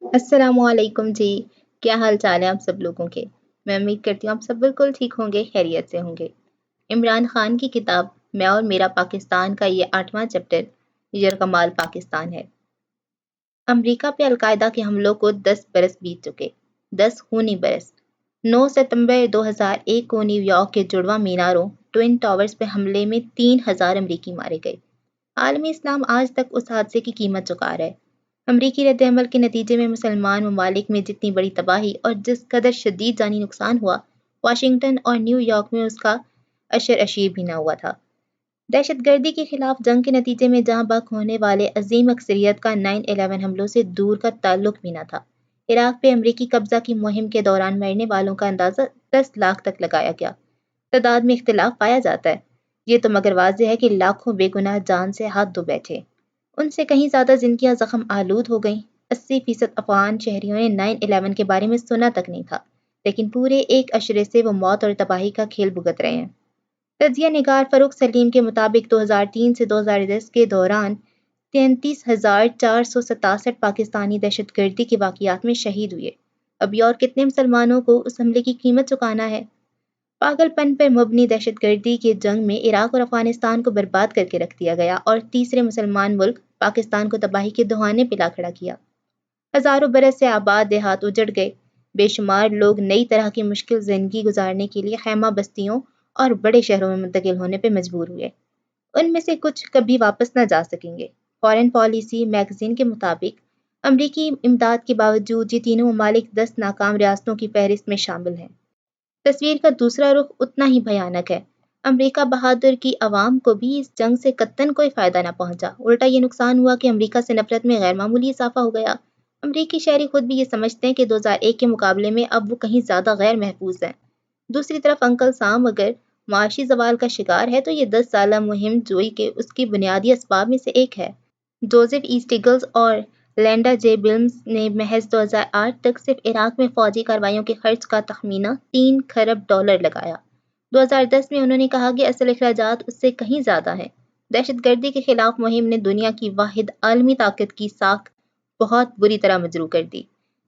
السلام علیکم جی، کیا حال چال ہے آپ سب لوگوں کے؟ میں امید کرتی ہوں آپ سب بالکل ٹھیک ہوں گے، خیریت سے ہوں گے۔ عمران خان کی کتاب میں اور میرا پاکستان کا یہ 8واں چیپٹر یرغمال پاکستان ہے۔ امریکہ پہ القاعدہ کے حملوں کو 10 برس بیت چکے، 10 خونی برس۔ 9 ستمبر 2001 کو نیو یارک کے جڑواں میناروں ٹوئن ٹاورز پہ حملے میں 3000 امریکی مارے گئے۔ عالمی اسلام آج تک اس حادثے کی قیمت چکا رہا ہے۔ امریکی رد عمل کے نتیجے میں مسلمان ممالک میں جتنی بڑی تباہی اور جس قدر شدید جانی نقصان ہوا، واشنگٹن اور نیو یارک میں اس کا اشر اشیر بھی نہ ہوا تھا۔ دہشت گردی کے خلاف جنگ کے نتیجے میں جاں بحق ہونے والے عظیم اکثریت کا 9/11 حملوں سے دور کا تعلق بھی نہ تھا۔ عراق پہ امریکی قبضہ کی مہم کے دوران مرنے والوں کا اندازہ 10 لاکھ تک لگایا گیا۔ تعداد میں اختلاف پایا جاتا ہے، یہ تو مگر واضح ہے کہ لاکھوں بے گناہ جان سے ہاتھ دھو بیٹھے۔ ان سے کہیں زیادہ زندگیاں زخم آلود ہو گئیں۔ 80% افغان شہریوں نے 9/11 کے بارے میں سنا تک نہیں تھا، لیکن پورے ایک عشرے سے وہ موت اور تباہی کا کھیل بھگت رہے ہیں۔ تجزیہ نگار فروخ سلیم کے مطابق 2003 سے 2010 کے دوران 33,467 پاکستانی دہشت گردی کے واقعات میں شہید ہوئے۔ ابھی اور کتنے مسلمانوں کو اس حملے کی قیمت چکانا ہے؟ پاگل پن پر مبنی دہشت گردی کے جنگ میں عراق اور افغانستان کو برباد کر کے رکھ دیا گیا اور تیسرے مسلمان ملک پاکستان کو تباہی کے دہانے پلا کھڑا کیا۔ ہزاروں برس سے آباد دیہات اجڑ گئے، بے شمار لوگ نئی طرح کی مشکل زندگی گزارنے کے لیے خیمہ بستیوں اور بڑے شہروں میں منتقل ہونے پہ مجبور ہوئے۔ ان میں سے کچھ کبھی واپس نہ جا سکیں گے۔ فارن پالیسی میگزین کے مطابق امریکی امداد کے باوجود یہ تینوں ممالک 10 ناکام ریاستوں کی فہرست میں شامل ہیں۔ تصویر کا دوسرا رخ اتنا ہی بھیانک ہے۔ امریکہ بہادر کی عوام کو بھی اس جنگ سے قطعاً کوئی فائدہ نہ پہنچا، الٹا یہ نقصان ہوا کہ امریکہ سے نفرت میں غیر معمولی اضافہ ہو گیا۔ امریکی شہری خود بھی یہ سمجھتے ہیں کہ 2001 کے مقابلے میں اب وہ کہیں زیادہ غیر محفوظ ہیں۔ دوسری طرف انکل سام اگر معاشی زوال کا شکار ہے تو یہ 10 سالہ مہم جوئی کے اس کی بنیادی اسباب میں سے ایک ہے۔ جوزف ایسٹیگلز اور لینڈا جے بلمز نے محض 2008 تک صرف عراق میں فوجی کارروائیوں کے خرچ کا تخمینہ 3 کھرب ڈالر لگایا۔ 2010 میں انہوں نے کہا کہ اصل اخراجات اس سے کہیں زیادہ ہیں۔ دہشت گردی کے خلاف مہم نے دنیا کی واحد عالمی طاقت کی ساکھ بہت بری طرح مجروح کر دی۔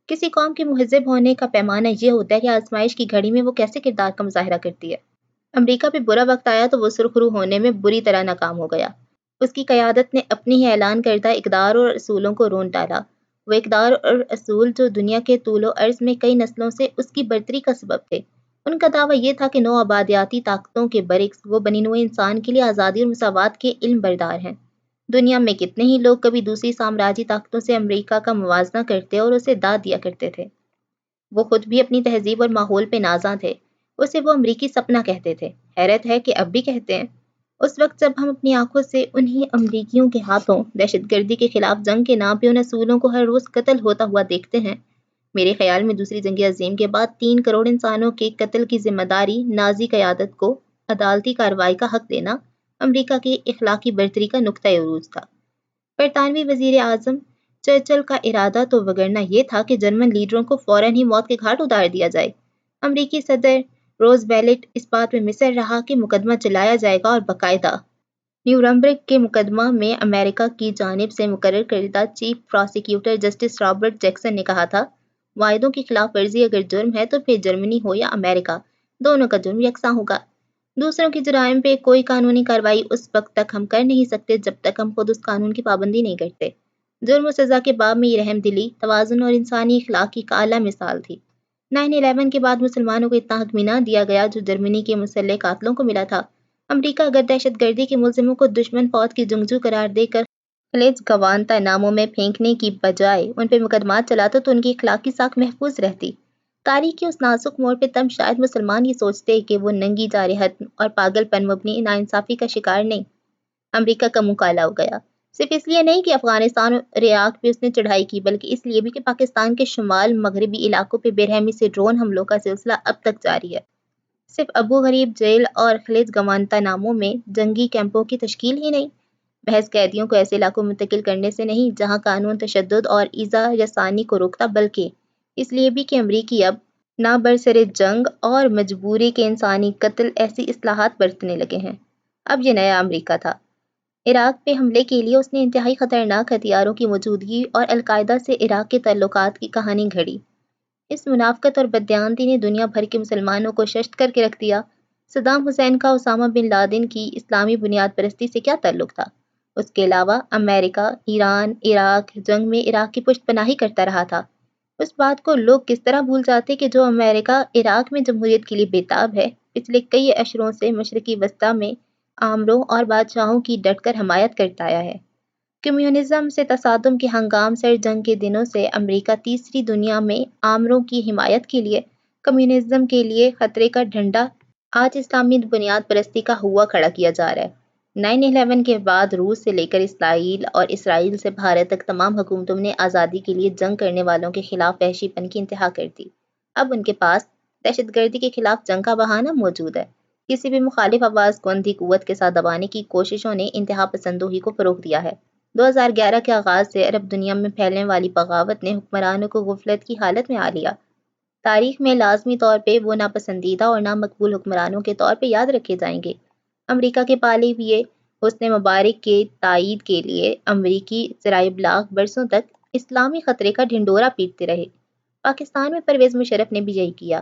کسی قوم کے مہذب ہونے کا پیمانہ یہ ہوتا ہے کہ آزمائش کی گھڑی میں وہ کیسے کردار کا مظاہرہ کرتی ہے۔ امریکہ پہ برا وقت آیا تو وہ سرخرو ہونے میں بری طرح ناکام ہو گیا۔ اس کی قیادت نے اپنی ہی اعلان کردہ اقدار اور اصولوں کو رون ڈالا، وہ اقدار اور اصول جو دنیا کے طول و عرض میں کئی نسلوں سے اس کی برتری کا سبب تھے۔ ان کا دعویٰ یہ تھا کہ نو آبادیاتی طاقتوں کے برعکس وہ بنی نوع انسان کے لیے آزادی اور مساوات کے علم بردار ہیں۔ دنیا میں کتنے ہی لوگ کبھی دوسری سامراجی طاقتوں سے امریکہ کا موازنہ کرتے اور اسے داد دیا کرتے تھے۔ وہ خود بھی اپنی تہذیب اور ماحول پہ نازاں تھے، اسے وہ امریکی سپنا کہتے تھے۔ حیرت ہے کہ اب بھی کہتے ہیں۔ اس وقت جب ہم اپنی آنکھوں سے انہی امریکیوں کے ہاتھوں دہشت گردی کے خلاف جنگ کے نام پہ ان اصولوں کو ہر روز قتل ہوتا ہوا دیکھتے ہیں، میرے خیال میں دوسری جنگ عظیم کے بعد 3 کروڑ انسانوں کے قتل کی ذمہ داری نازی قیادت کو عدالتی کارروائی کا حق دینا امریکہ کی اخلاقی برتری کا نقطۂ عروج تھا۔ برطانوی وزیر اعظم چرچل کا ارادہ تو وگرنہ یہ تھا کہ جرمن لیڈروں کو فوراً ہی موت کے گھاٹ اتار دیا جائے۔ امریکی صدر روز ویلٹ اس بات پہ مصر رہا کہ مقدمہ چلایا جائے گا اور باقاعدہ نیورمبرگ کے مقدمہ میں امریکہ کی جانب سے مقرر کردہ chief prosecutor justice Robert Jackson نے کہا تھا، معاہدوں کی خلاف ورزی اگر جرم ہے تو پھر جرمنی ہو یا امریکہ، دونوں کا جرم یکساں ہوگا۔ دوسروں کے جرائم پہ کوئی قانونی کارروائی اس وقت تک ہم کر نہیں سکتے جب تک ہم خود اس قانون کی پابندی نہیں کرتے۔ جرم و سزا کے باب میں یہ رحم دلی، توازن اور انسانی اخلاق کی اعلیٰ مثال تھی۔ 9/11 کے بعد مسلمانوں کو اتنا حق بھی نہ دیا گیا جو جرمنی کے مسلح قاتلوں کو ملا تھا۔ امریکہ اگر دہشت گردی کے ملزموں کو دشمن فوج کی جنگجو قرار دے کر خلیج گوانتانامو میں پھینکنے کی بجائے ان پہ مقدمات چلاتا تو ان کی اخلاقی ساکھ محفوظ رہتی۔ تاریخ کے اس نازک موڑ پہ تب شاید مسلمان یہ سوچتے کہ وہ ننگی جارحیت اور پاگل پن مبنی ناانصافی کا شکار نہیں۔ امریکہ کا منہ کالا ہو گیا، صرف اس لیے نہیں کہ افغانستان اور عراق پہ اس نے چڑھائی کی، بلکہ اس لیے بھی کہ پاکستان کے شمال مغربی علاقوں پہ بے رحمی سے ڈرون حملوں کا سلسلہ اب تک جاری ہے۔ صرف ابو غریب جیل اور خلیج گوانتانامو میں جنگی کیمپوں کی تشکیل ہی نہیں، محض قیدیوں کو ایسے علاقوں میں منتقل کرنے سے نہیں جہاں قانون تشدد اور ایذا رسانی کو روکتا، بلکہ اس لیے بھی کہ امریکی اب نہ برسر جنگ اور مجبوری کے انسانی قتل ایسی اصلاحات برتنے لگے ہیں۔ اب یہ نیا امریکہ تھا۔ عراق پہ حملے کے لیے اس نے انتہائی خطرناک ہتھیاروں کی موجودگی اور القاعدہ سے عراق کے تعلقات کی کہانی گھڑی۔ اس منافقت اور بددیانتی نے دنیا بھر کے مسلمانوں کو ششت کر کے رکھ دیا۔ صدام حسین کا اسامہ بن لادن کی اسلامی بنیاد پرستی سے کیا تعلق تھا؟ اس کے علاوہ امریکہ، ایران، عراق جنگ میں عراق کی پشت پناہی کرتا رہا تھا۔ اس بات کو لوگ کس طرح بھول جاتے کہ جو امریکہ عراق میں جمہوریت کے لیے بےتاب ہے، پچھلے کئی عشروں سے مشرقی وسطی میں آمروں اور بادشاہوں کی ڈٹ کر حمایت کرتا آیا ہے۔ کمیونزم سے تصادم کے ہنگام سر جنگ کے دنوں سے امریکہ تیسری دنیا میں آمروں کی حمایت کے لیے کمیونزم کے لیے خطرے کا ڈنڈا آج اسلامی بنیاد پرستی کا ہوا کھڑا کیا جا رہا ہے۔ 9/11 کے بعد روس سے لے کر اسرائیل اور اسرائیل سے بھارت تک تمام حکومتوں نے آزادی کے لیے جنگ کرنے والوں کے خلاف وحشی پن کی انتہا کر دی۔ اب ان کے پاس دہشت گردی کے خلاف جنگ کا بہانہ موجود ہے۔ کسی بھی مخالف آواز کو اندھی قوت کے ساتھ دبانے کی کوششوں نے انتہا پسندوں ہی کو فروغ دیا ہے۔ 2011 کے آغاز سے عرب دنیا میں پھیلنے والی بغاوت نے حکمرانوں کو غفلت کی حالت میں آ لیا۔ تاریخ میں لازمی طور پہ وہ ناپسندیدہ اور نامقبول حکمرانوں کے طور پہ یاد رکھے جائیں گے۔ امریکہ کے پالے ہوئے حسن مبارک کے تائید کے لیے امریکی ذرائع ابلاغ برسوں تک اسلامی خطرے کا ڈھنڈورا پیٹتے رہے۔ پاکستان میں پرویز مشرف نے بھی یہی کیا۔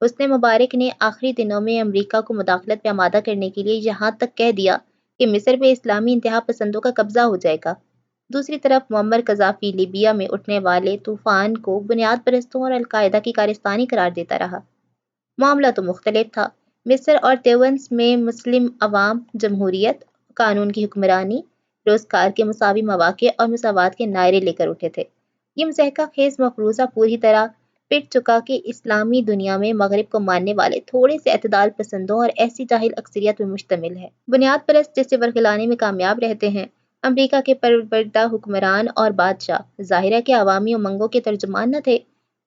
حسن مبارک نے آخری دنوں میں امریکہ کو مداخلت پہ آمادہ کرنے کے لیے یہاں تک کہہ دیا کہ مصر پہ اسلامی انتہا پسندوں کا قبضہ ہو جائے گا۔ دوسری طرف معمر قذافی لیبیا میں اٹھنے والے طوفان کو بنیاد پرستوں اور القاعدہ کی کارستانی قرار دیتا رہا۔ معاملہ تو مختلف تھا۔ مصر اور تیونس میں مسلم عوام جمہوریت، قانون کی حکمرانی، روزگار کے مساوی مواقع اور مساوات کے نعرے لے کر اٹھے تھے۔ یہ مضحکہ خیز مفروضہ پوری طرح پٹ چکا کہ اسلامی دنیا میں مغرب کو ماننے والے تھوڑے سے اعتدال پسندوں اور ایسی جاہل اکثریت پر مشتمل ہے۔ بنیاد پرست جسے ورگلانے میں کامیاب رہتے ہیں۔ امریکہ کے پروردہ حکمران اور بادشاہ ظاہر ہے کہ عوامی امنگوں کے ترجمان نہ تھے۔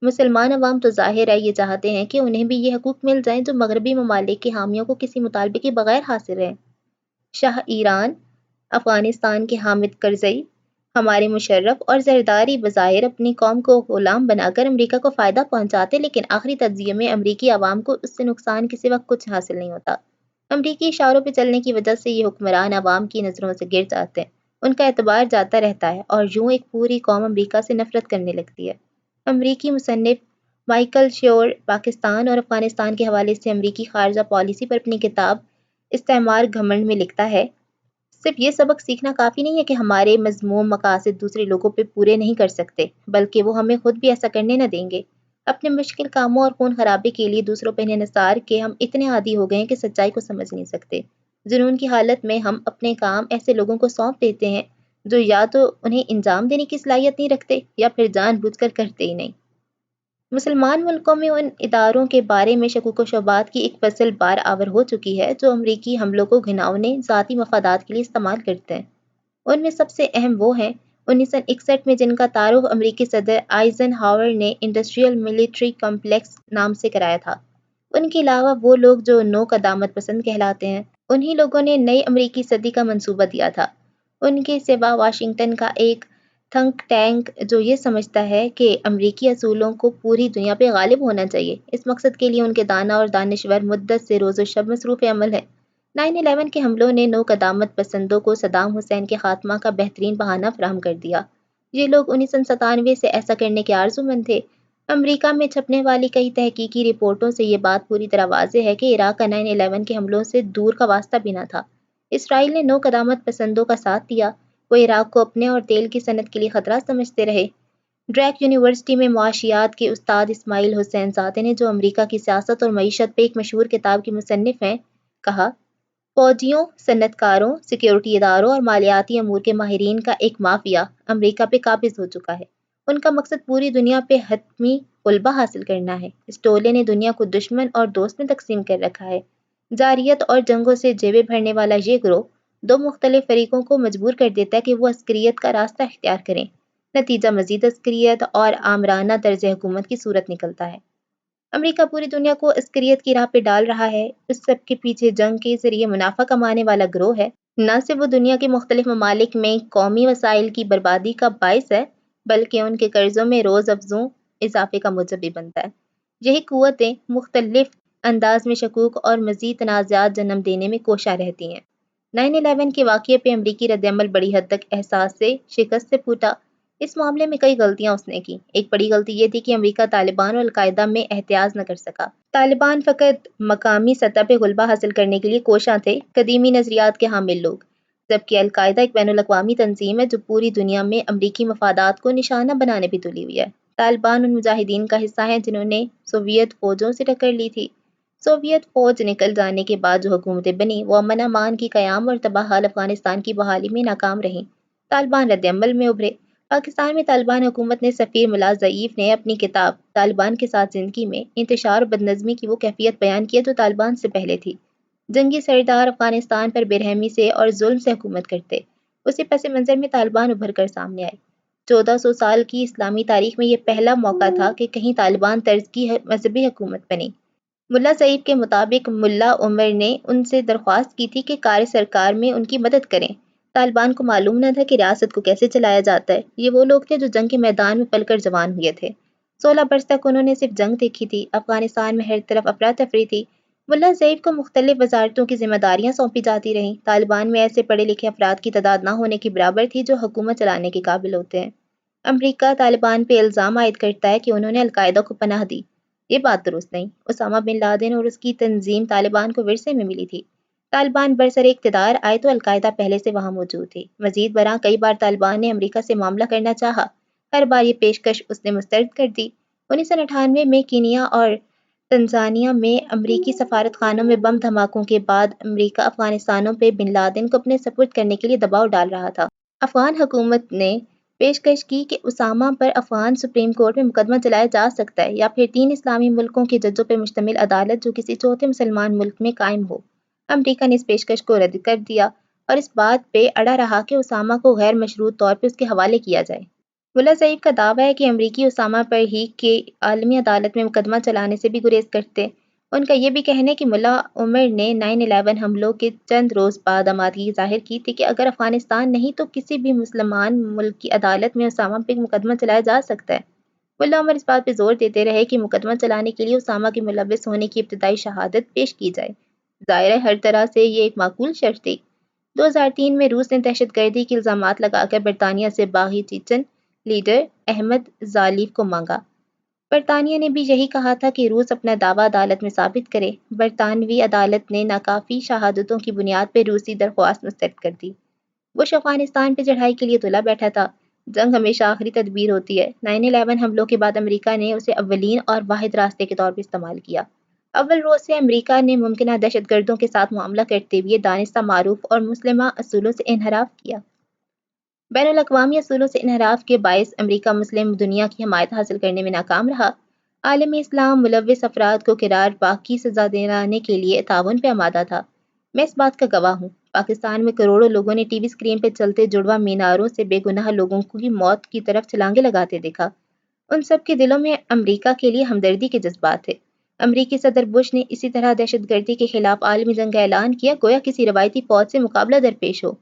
مسلمان عوام تو ظاہر ہے یہ چاہتے ہیں کہ انہیں بھی یہ حقوق مل جائیں جو مغربی ممالک کے حامیوں کو کسی مطالبے کے بغیر حاصل ہیں۔ شاہ ایران، افغانستان کے حامد کرزئی، ہمارے مشرف اور زرداری بظاہر اپنی قوم کو غلام بنا کر امریکہ کو فائدہ پہنچاتے، لیکن آخری تجزیے میں امریکی عوام کو اس سے نقصان کے سوا کچھ حاصل نہیں ہوتا۔ امریکی اشاروں پہ چلنے کی وجہ سے یہ حکمران عوام کی نظروں سے گر جاتے ہیں، ان کا اعتبار جاتا رہتا ہے اور یوں ایک پوری قوم امریکہ سے نفرت کرنے لگتی ہے۔ امریکی مصنف مائیکل شیور پاکستان اور افغانستان کے حوالے سے امریکی خارجہ پالیسی پر اپنی کتاب استعمار گھمنڈ میں لکھتا ہے، صرف یہ سبق سیکھنا کافی نہیں ہے کہ ہمارے مذموم مقاصد دوسرے لوگوں پہ پورے نہیں کر سکتے، بلکہ وہ ہمیں خود بھی ایسا کرنے نہ دیں گے۔ اپنے مشکل کاموں اور خون خرابے کے لیے دوسروں پہ انحصار کے ہم اتنے عادی ہو گئے ہیں کہ سچائی کو سمجھ نہیں سکتے۔ جنون کی حالت میں ہم اپنے کام ایسے لوگوں کو سونپ دیتے ہیں جو یا تو انہیں انجام دینے کی صلاحیت نہیں رکھتے یا پھر جان بوجھ کر کرتے ہی نہیں۔ مسلمان ملکوں میں ان اداروں کے بارے میں شکوک و شبہات کی ایک فصل بار آور ہو چکی ہے جو امریکی حملوں کو گھناؤنے ذاتی مفادات کے لیے استعمال کرتے ہیں۔ ان میں سب سے اہم وہ ہیں 1961 میں جن کا تعارف امریکی صدر آئزن ہاور نے انڈسٹریل ملٹری کمپلیکس نام سے کرایا تھا۔ ان کے علاوہ وہ لوگ جو نو قدامت پسند کہلاتے ہیں، انہی لوگوں نے نئی امریکی صدی کا منصوبہ دیا تھا۔ ان کے سوا واشنگٹن کا ایک تھنک ٹینک جو یہ سمجھتا ہے کہ امریکی اصولوں کو پوری دنیا پہ غالب ہونا چاہیے، اس مقصد کے لیے ان کے دانا اور دانشور مدت سے روز و شب مصروف عمل ہے۔ 9/11 کے حملوں نے نو قدامت پسندوں کو صدام حسین کے خاتمہ کا بہترین بہانہ فراہم کر دیا۔ یہ لوگ 1997 سے ایسا کرنے کے آرزومند تھے۔ امریکہ میں چھپنے والی کئی تحقیقی رپورٹوں سے یہ بات پوری طرح واضح ہے کہ عراق کا 9/11 کے حملوں سے دور کا واسطہ بھی نہ تھا۔ اسرائیل نے نو قدامت پسندوں کا ساتھ دیا۔ وہ عراق کو اپنے اور تیل کی صنعت کے لیے خطرہ سمجھتے رہے۔ ڈریک یونیورسٹی میں معاشیات کے استاد اسماعیل حسین زادے نے، جو امریکہ کی سیاست اور معیشت پہ ایک مشہور کتاب کے مصنف ہیں، کہا، فوجیوں، صنعت کاروں، سیکیورٹی اداروں اور مالیاتی امور کے ماہرین کا ایک مافیا امریکہ پہ قابض ہو چکا ہے۔ ان کا مقصد پوری دنیا پہ حتمی غلبہ حاصل کرنا ہے۔ اس ٹولے نے دنیا کو دشمن اور دوست میں تقسیم کر رکھا ہے۔ جارحیت اور جنگوں سے جیبیں بھرنے والا یہ گروہ دو مختلف فریقوں کو مجبور کر دیتا ہے کہ وہ عسکریت کا راستہ اختیار کریں۔ نتیجہ مزید عسکریت اور آمرانہ طرز حکومت کی صورت نکلتا ہے۔ امریکہ پوری دنیا کو عسکریت کی راہ پہ ڈال رہا ہے۔ اس سب کے پیچھے جنگ کے ذریعے منافع کمانے والا گروہ ہے۔ نہ صرف وہ دنیا کے مختلف ممالک میں قومی وسائل کی بربادی کا باعث ہے، بلکہ ان کے قرضوں میں روز افزوں اضافے کا موجب بھی بنتا ہے۔ یہی قوتیں مختلف انداز میں شکوک اور مزید تنازعات جنم دینے میں کوشاں رہتی ہیں۔ 9/11 کے واقعے پہ امریکی رد عمل بڑی حد تک احساس سے شکست سے پھوٹا۔ اس معاملے میں کئی غلطیاں اس نے کی۔ ایک بڑی غلطی یہ تھی کہ امریکہ طالبان اور القاعدہ میں احتجاج نہ کر سکا۔ طالبان فقط مقامی سطح پہ غلبہ حاصل کرنے کے لیے کوشاں تھے، قدیمی نظریات کے حامل لوگ، جبکہ القاعدہ ایک بین الاقوامی تنظیم ہے جو پوری دنیا میں امریکی مفادات کو نشانہ بنانے پہ تلی ہوئی ہے۔ طالبان ان مجاہدین کا حصہ ہیں جنہوں نے سوویت فوجوں سے ٹکر لی تھی۔ سوویت فوج نکل جانے کے بعد جو حکومتیں بنی وہ امن امان کی قیام اور تباہ حال افغانستان کی بحالی میں ناکام رہیں۔ طالبان رد عمل میں ابھرے۔ پاکستان میں طالبان حکومت نے سفیر ملا ضعیف نے اپنی کتاب طالبان کے ساتھ زندگی میں انتشار اور بدنظمی کی وہ کیفیت بیان کی جو طالبان سے پہلے تھی۔ جنگی سردار افغانستان پر بے رحمی سے اور ظلم سے حکومت کرتے، اسی پس منظر میں طالبان ابھر کر سامنے آئے۔ 1400 سال کی اسلامی تاریخ میں یہ پہلا موقع تھا کہ کہیں طالبان طرز کی مذہبی حکومت بنی۔ ملا ضعیف کے مطابق ملا عمر نے ان سے درخواست کی تھی کہ کار سرکار میں ان کی مدد کریں۔ طالبان کو معلوم نہ تھا کہ ریاست کو کیسے چلایا جاتا ہے۔ یہ وہ لوگ تھے جو جنگ کے میدان میں پل کر جوان ہوئے تھے۔ 16 برس تک انہوں نے صرف جنگ دیکھی تھی۔ افغانستان میں ہر طرف افراتفری تھی۔ ملا ضعیف کو مختلف وزارتوں کی ذمہ داریاں سونپی جاتی رہیں۔ طالبان میں ایسے پڑھے لکھے افراد کی تعداد نہ ہونے کے برابر تھی جو حکومت چلانے کے قابل ہوتے ہیں۔ امریکہ طالبان پہ الزام عائد کرتا ہے کہ انہوں نے القاعدہ کو پناہ دی۔ یہ بات درست نہیں۔ اسامہ بن لادن اور اس کی تنظیم طالبان کو ورثے میں ملی تھی۔ طالبان برسر اقتدار آئے تو القاعدہ پہلے سے وہاں موجود تھی۔ مزید برآں کئی بار طالبان نے امریکہ سے معاملہ کرنا چاہا، ہر بار یہ پیشکش اس نے مسترد کر دی۔ 1998 میں کینیا اور تنزانیہ میں امریکی سفارت خانوں میں بم دھماکوں کے بعد امریکہ افغانستانوں پہ بن لادن کو اپنے سپرد کرنے کے لیے دباؤ ڈال رہا تھا۔ افغان حکومت نے پیشکش کی کہ اسامہ پر افغان سپریم کورٹ میں مقدمہ چلایا جا سکتا ہے یا پھر 3 اسلامی ملکوں کے ججوں پر مشتمل عدالت جو کسی چوتھے مسلمان ملک میں قائم ہو۔ امریکہ نے اس پیشکش کو رد کر دیا اور اس بات پہ اڑا رہا کہ اسامہ کو غیر مشروط طور پہ اس کے حوالے کیا جائے۔ ملا ضعیف کا دعویٰ ہے کہ امریکی اسامہ پر ہی کے عالمی عدالت میں مقدمہ چلانے سے بھی گریز کرتے۔ ان کا یہ بھی کہنا ہے کہ ملا عمر نے 9/11 حملوں کے چند روز بعد آمادگی ظاہر کی تھی کہ اگر افغانستان نہیں تو کسی بھی مسلمان ملک کی عدالت میں اسامہ پہ مقدمہ چلایا جا سکتا ہے۔ ملا عمر اس بات پہ زور دیتے رہے کہ مقدمہ چلانے کے لیے اسامہ کے ملوث ہونے کی ابتدائی شہادت پیش کی جائے۔ ظاہر ہے ہر طرح سے یہ ایک معقول شرط تھی۔ 2003 میں روس نے دہشت گردی کے الزامات لگا کر برطانیہ سے باغی چیچن لیڈر احمد ظالیف کو مانگا۔ برطانیہ نے بھی یہی کہا تھا کہ روس اپنا دعویٰ عدالت میں ثابت کرے۔ برطانوی عدالت نے ناکافی شہادتوں کی بنیاد پہ روسی درخواست مسترد کر دی۔ بش افغانستان پہ چڑھائی کے لیے تلا بیٹھا تھا۔ جنگ ہمیشہ آخری تدبیر ہوتی ہے۔ 9/11 حملوں کے بعد امریکہ نے اسے اولین اور واحد راستے کے طور پر استعمال کیا۔ اول روز سے امریکہ نے ممکنہ دہشت گردوں کے ساتھ معاملہ کرتے ہوئے دانستہ معروف اور مسلمہ اصولوں سے انحراف کیا۔ بین الاقوامی اصولوں سے انحراف کے باعث امریکہ مسلم دنیا کی حمایت حاصل کرنے میں ناکام رہا۔ عالم اسلام ملوث افراد کو کرار پاک کی سزا دلانے کے لیے تعاون پہ آمادہ تھا۔ میں اس بات کا گواہ ہوں۔ پاکستان میں کروڑوں لوگوں نے ٹی وی اسکرین پہ چلتے جڑواں میناروں سے بے گناہ لوگوں کی موت کی طرف چھلانگیں لگاتے دیکھا۔ ان سب کے دلوں میں امریکہ کے لیے ہمدردی کے جذبات تھے۔ امریکی صدر بش نے اسی طرح دہشت گردی کے خلاف عالمی جنگ کا اعلان کیا گویا کسی روایتی فوج سے مقابلہ درپیش ہو۔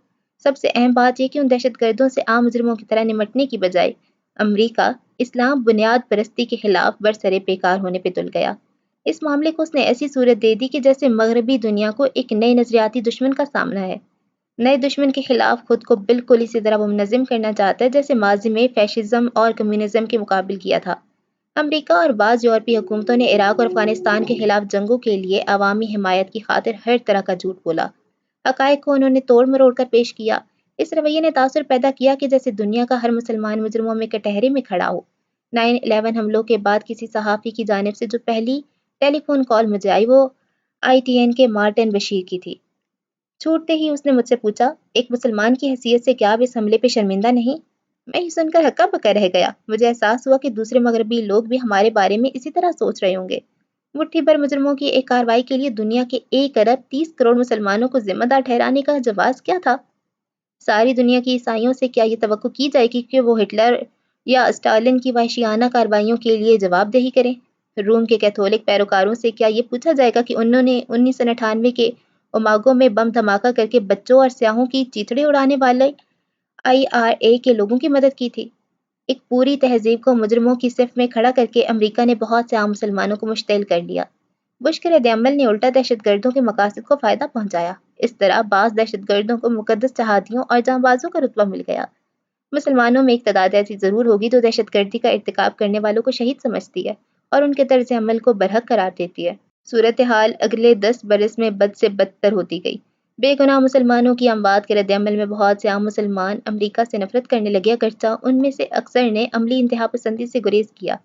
سب سے اہم بات یہ کہ ان دہشت گردوں سے عام مجرموں کی طرح نمٹنے کی بجائے امریکہ اسلام بنیاد پرستی کے خلاف برسر پیکار ہونے پہ تل گیا۔ اس معاملے کو اس نے ایسی صورت دے دی کہ جیسے مغربی دنیا کو ایک نئے نظریاتی دشمن کا سامنا ہے۔ نئے دشمن کے خلاف خود کو بالکل اسی طرح وہ منظم کرنا چاہتا ہے جیسے ماضی میں فیشزم اور کمیونزم کے مقابل کیا تھا۔ امریکہ اور بعض یورپی حکومتوں نے عراق اور افغانستان کے خلاف جنگوں کے لیے عوامی حمایت کی خاطر ہر طرح کا جھوٹ بولا۔ حقائق کو انہوں نے توڑ مروڑ کر پیش کیا۔ اس رویے نے تاثر پیدا کیا کہ جیسے دنیا کا ہر مسلمان مجرموں میں کٹہرے میں کھڑا ہو۔ 9/11 حملوں کے بعد کسی صحافی کی جانب سے جو پہلی ٹیلی فون کال مجھے آئی وہ ITN کے مارٹن بشیر کی تھی۔ چھوٹتے ہی اس نے مجھ سے پوچھا، ایک مسلمان کی حیثیت سے کیا آپ اس حملے پہ شرمندہ نہیں؟ میں یہ سن کر ہکا بکا رہ گیا۔ مجھے احساس ہوا کہ دوسرے مغربی لوگ بھی ہمارے بارے میں اسی طرح سوچ رہے ہوں گے۔ مٹھی بھر مجرموں کی ایک کارروائی کے لیے دنیا کے 1 ارب 30 کروڑ مسلمانوں کو ذمہ دار ٹھہرانے کا جواز کیا تھا؟ ساری دنیا کی عیسائیوں سے کیا یہ توقع کی جائے گی کہ وہ ہٹلر یا اسٹالن کی وحشیانہ کارروائیوں کے لیے جواب دہی کریں؟ روم کے کیتھولک پیروکاروں سے کیا یہ پوچھا جائے گا کہ انہوں نے 1998 کے اوماگو میں بم دھماکہ کر کے بچوں اور سیاحوں کی چیتڑیں اڑانے والے IRA کے لوگوں کی مدد کی تھی؟ ایک پوری تہذیب کو مجرموں کی صف میں کھڑا کر کے امریکہ نے بہت سے عام مسلمانوں کو مشتعل کر لیا۔ بش کے رد عمل نے الٹا دہشت گردوں کے مقاصد کو فائدہ پہنچایا۔ اس طرح بعض دہشت گردوں کو مقدس جہادیوں اور جاں بازوں کا رتبہ مل گیا۔ مسلمانوں میں ایک تعداد ایسی ضرور ہوگی جو دہشت گردی کا ارتکاب کرنے والوں کو شہید سمجھتی ہے اور ان کے طرز عمل کو برحق قرار دیتی ہے۔ صورتحال اگلے 10 برس میں بد سے بدتر ہوتی گئی۔ بے گناہ مسلمانوں کی اموات کے رد عمل میں بہت سے عام مسلمان امریکہ سے نفرت کرنے لگے، اگرچہ ان میں سے اکثر نے عملی انتہا پسندی سے گریز کیا۔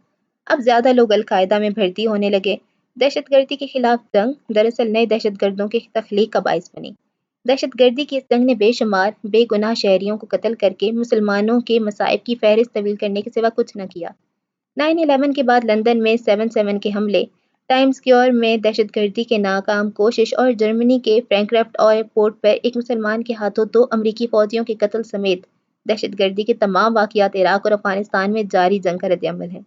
اب زیادہ لوگ القاعدہ میں بھرتی ہونے لگے۔ دہشت گردی کے خلاف جنگ دراصل نئے دہشت گردوں کی تخلیق کا باعث بنی۔ دہشت گردی کی اس جنگ نے بے شمار بے گناہ شہریوں کو قتل کر کے مسلمانوں کے مصائب کی فہرست طویل کرنے کے سوا کچھ نہ کیا۔ 9/11 کے بعد لندن میں 7/7 کے حملے، ٹائم اسکوائر میں دہشت گردی کی ناکام کوشش اور جرمنی کے فرینکفرٹ ایئرپورٹ پر ایک مسلمان کے ہاتھوں 2 امریکی فوجیوں کے قتل سمیت دہشت گردی کے تمام واقعات عراق اور افغانستان میں جاری جنگ کا رد عمل ہیں۔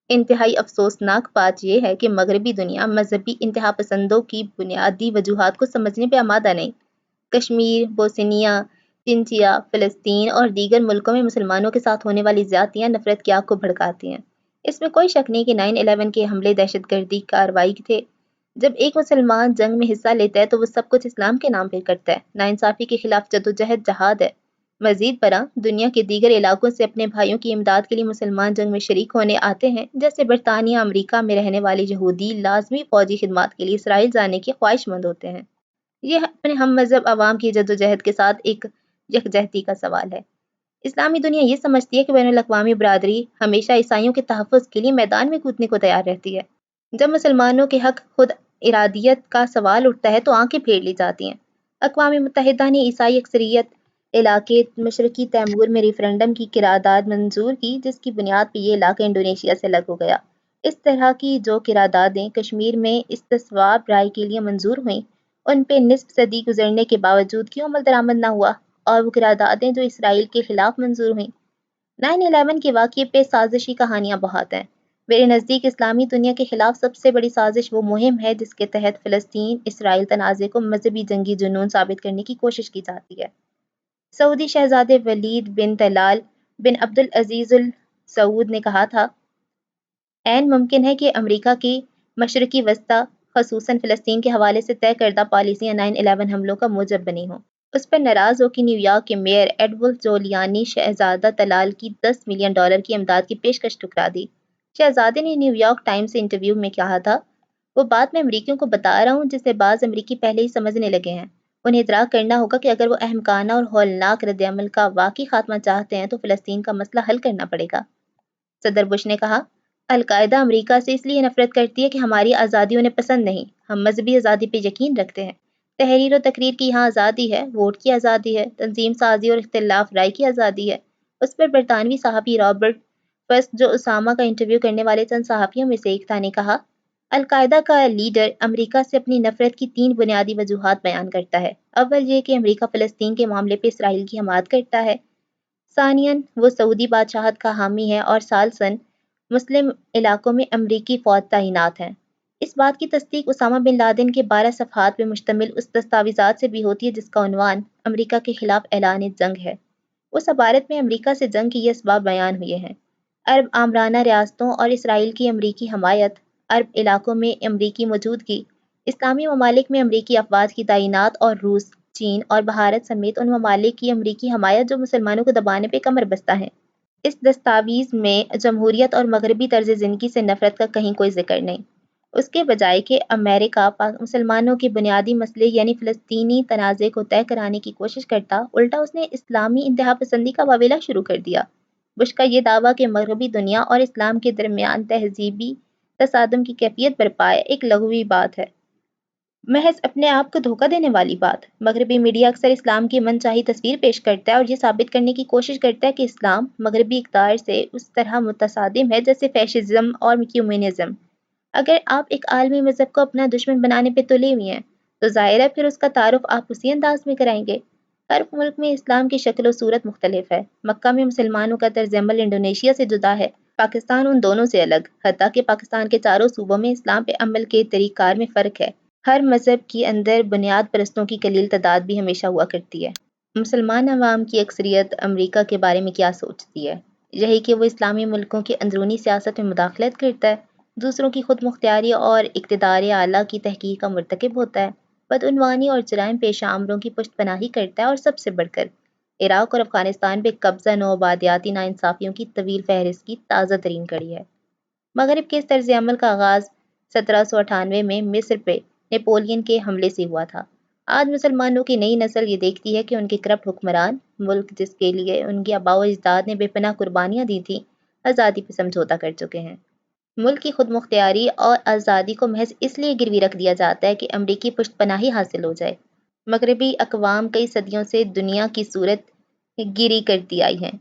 انتہائی افسوسناک بات یہ ہے کہ مغربی دنیا مذہبی انتہا پسندوں کی بنیادی وجوہات کو سمجھنے پہ آمادہ نہیں۔ کشمیر، بوسنیا، چنچیا، فلسطین اور دیگر ملکوں میں مسلمانوں کے ساتھ ہونے والی زیادتیاں نفرت کی آگ کو بھڑکاتی ہیں۔ اس میں کوئی شک نہیں کہ 9/11 کے حملے دہشت گردی کارروائی تھے۔ جب ایک مسلمان جنگ میں حصہ لیتا ہے تو وہ سب کچھ اسلام کے نام پہ کرتا ہے، ناانصافی کے خلاف جدوجہد جہاد ہے۔ مزید برآں دنیا کے دیگر علاقوں سے اپنے بھائیوں کی امداد کے لیے مسلمان جنگ میں شریک ہونے آتے ہیں، جیسے برطانیہ، امریکہ میں رہنے والے یہودی لازمی فوجی خدمات کے لیے اسرائیل جانے کے خواہش مند ہوتے ہیں۔ یہ اپنے ہم مذہب عوام کی جدوجہد کے ساتھ ایک یکجہتی کا سوال ہے۔ اسلامی دنیا یہ سمجھتی ہے کہ بین الاقوامی برادری ہمیشہ عیسائیوں کے تحفظ کے لیے میدان میں کودنے کو تیار رہتی ہے۔ جب مسلمانوں کے حق خود ارادیت کا سوال اٹھتا ہے تو آنکھیں پھیر لی جاتی ہیں۔ اقوام متحدہ نے عیسائی اکثریت علاقے مشرقی تیمور میں ریفرنڈم کی قرارداد منظور کی، جس کی بنیاد پہ یہ علاقہ انڈونیشیا سے الگ ہو گیا۔ اس طرح کی جو قراردادیں کشمیر میں استصواب رائے کے لیے منظور ہوئیں، ان پہ نصف صدی گزرنے کے باوجود کیوں عمل درآمد نہ ہوا، اور وہ قراردادیں جو اسرائیل کے خلاف منظور ہوئیں۔ 9/11 کے واقعے پہ سازشی کہانیاں بہت ہیں۔ میرے نزدیک اسلامی دنیا کے خلاف سب سے بڑی سازش وہ مہم ہے جس کے تحت فلسطین اسرائیل تنازع کو مذہبی جنگی جنون ثابت کرنے کی کوشش کی جاتی ہے۔ سعودی شہزادے ولید بن طلال بن عبد العزیز ال سعود نے کہا تھا، عین ممکن ہے کہ امریکہ کی مشرقی وسطی خصوصاً فلسطین کے حوالے سے طے کردہ پالیسیاں 9/11 حملوں کا موجب بنی ہوں۔ اس پر ناراض ہو کہ نیو یارک کے میئر ایڈولف جولیانی شہزادہ طلال کی $10 ملین کی امداد کی پیشکش ٹھکرا دی۔ شہزادے نے نیو یارک ٹائمز سے انٹرویو میں کہا تھا، وہ بات میں امریکیوں کو بتا رہا ہوں جسے بعض امریکی پہلے ہی سمجھنے لگے ہیں۔ انہیں ادراک کرنا ہوگا کہ اگر وہ احمقانہ اور ہولناک رد عمل کا واقعی خاتمہ چاہتے ہیں تو فلسطین کا مسئلہ حل کرنا پڑے گا۔ صدر بش نے کہا، القاعدہ امریکہ سے اس لیے نفرت کرتی ہے کہ ہماری آزادی انہیں پسند نہیں۔ ہم مذہبی آزادی پہ یقین رکھتے ہیں۔ تحریر و تقریر کی یہاں آزادی ہے، ووٹ کی آزادی ہے، تنظیم سازی اور اختلاف رائے کی آزادی ہے۔ اس پر برطانوی صحافی رابرٹ فرسٹ، جو اسامہ کا انٹرویو کرنے والے چند صحافیوں میں سے ایک تھا، نے کہا، القاعدہ کا لیڈر امریکہ سے اپنی نفرت کی 3 بنیادی وجوہات بیان کرتا ہے۔ اول یہ کہ امریکہ فلسطین کے معاملے پہ اسرائیل کی حمایت کرتا ہے۔ ثانیاً وہ سعودی بادشاہت کا حامی ہے، اور ثالثاً مسلم علاقوں میں امریکی فوج تعینات ہیں۔ اس بات کی تصدیق اسامہ بن لادن کے 12 صفحات پہ مشتمل اس دستاویزات سے بھی ہوتی ہے جس کا عنوان امریکہ کے خلاف اعلان جنگ ہے۔ اس عبارت میں امریکہ سے جنگ کے یہ اسباب بیان ہوئے ہیں: عرب آمرانہ ریاستوں اور اسرائیل کی امریکی حمایت، عرب علاقوں میں امریکی موجودگی، اسلامی ممالک میں امریکی افواج کی تعینات، اور روس، چین اور بھارت سمیت ان ممالک کی امریکی حمایت جو مسلمانوں کو دبانے پہ کمر بستہ ہیں۔ اس دستاویز میں جمہوریت اور مغربی طرز زندگی سے نفرت کا کہیں کوئی ذکر نہیں۔ اس کے بجائے کہ امریکہ مسلمانوں کے بنیادی مسئلے یعنی فلسطینی تنازع کو طے کرانے کی کوشش کرتا، الٹا اس نے اسلامی انتہا پسندی کا واویلا شروع کر دیا۔ بش کا یہ دعویٰ کہ مغربی دنیا اور اسلام کے درمیان تہذیبی تصادم کی کیفیت برپا ہے، ایک لغوی بات ہے، محض اپنے آپ کو دھوکہ دینے والی بات۔ مغربی میڈیا اکثر اسلام کی من چاہی تصویر پیش کرتا ہے اور یہ ثابت کرنے کی کوشش کرتا ہے کہ اسلام مغربی اقدار سے اس طرح متصادم ہے جیسے فیشزم اور کمیونزم۔ اگر آپ ایک عالمی مذہب کو اپنا دشمن بنانے پہ تلے ہوئے ہیں تو ظاہر ہے پھر اس کا تعارف آپ اسی انداز میں کرائیں گے۔ ہر ملک میں اسلام کی شکل و صورت مختلف ہے۔ مکہ میں مسلمانوں کا طرز عمل انڈونیشیا سے جدا ہے، پاکستان ان دونوں سے الگ، حتیٰ کہ پاکستان کے چاروں صوبوں میں اسلام پہ عمل کے طریق کار میں فرق ہے۔ ہر مذہب کے اندر بنیاد پرستوں کی قلیل تعداد بھی ہمیشہ ہوا کرتی ہے۔ مسلمان عوام کی اکثریت امریکہ کے بارے میں کیا سوچتی ہے؟ یہی کہ وہ اسلامی ملکوں کی اندرونی سیاست میں مداخلت کرتا ہے۔ دوسروں کی خود مختاری اور اقتدار اعلیٰ کی تحقیق کا مرتکب ہوتا ہے، بدعنوانی اور جرائم پیشہ آوروں کی پشت پناہی کرتا ہے، اور سب سے بڑھ کر عراق اور افغانستان پہ قبضہ نو آبادیاتی ناانصافیوں کی طویل فہرست کی تازہ ترین کڑی ہے۔ مغرب کے اس طرز عمل کا آغاز 1798 میں مصر پہ نیپولین کے حملے سے ہوا تھا۔ آج مسلمانوں کی نئی نسل یہ دیکھتی ہے کہ ان کے کرپٹ حکمران، ملک جس کے لیے ان کے آباء و اجداد نے بے پناہ قربانیاں دی تھیں، آزادی پہ سمجھوتہ کر چکے ہیں۔ ملک کی خود مختاری اور آزادی کو محض اس لیے گروی رکھ دیا جاتا ہے کہ امریکی پشت پناہی حاصل ہو جائے۔ مغربی اقوام کئی صدیوں سے دنیا کی صورت گیری کرتی آئی ہیں۔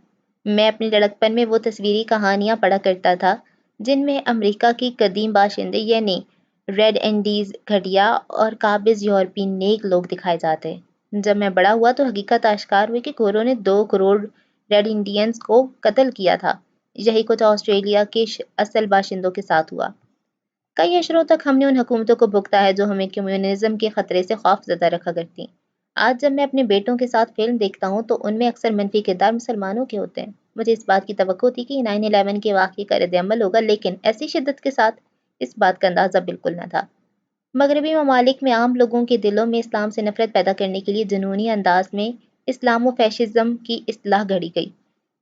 میں اپنی لڑکپن میں وہ تصویری کہانیاں پڑھا کرتا تھا جن میں امریکہ کی قدیم باشندے یعنی ریڈ انڈیز گھٹیا اور قابض یورپی نیک لوگ دکھائے جاتے۔ جب میں بڑا ہوا تو حقیقت آشکار ہوئی کہ گوروں نے 2 کروڑ ریڈ انڈینز کو قتل کیا تھا۔ یہی کچھ آسٹریلیا کے اصل باشندوں کے ساتھ ہوا۔ کئی عشروں تک ہم نے ان حکومتوں کو بھگتا ہے جو ہمیں کمیونزم کے خطرے سے خوف زدہ رکھا کرتی۔ آج جب میں اپنے بیٹوں کے ساتھ فلم دیکھتا ہوں تو ان میں اکثر منفی کردار مسلمانوں کے ہوتے ہیں۔ مجھے اس بات کی توقع تھی کہ 9/11 کے واقعے کا رد عمل ہوگا، لیکن ایسی شدت کے ساتھ اس بات کا اندازہ بالکل نہ تھا۔ مغربی ممالک میں عام لوگوں کے دلوں میں اسلام سے نفرت پیدا کرنے کے لیے جنونی انداز میں اسلام و فیشزم کی اصطلاح گھڑی گئی۔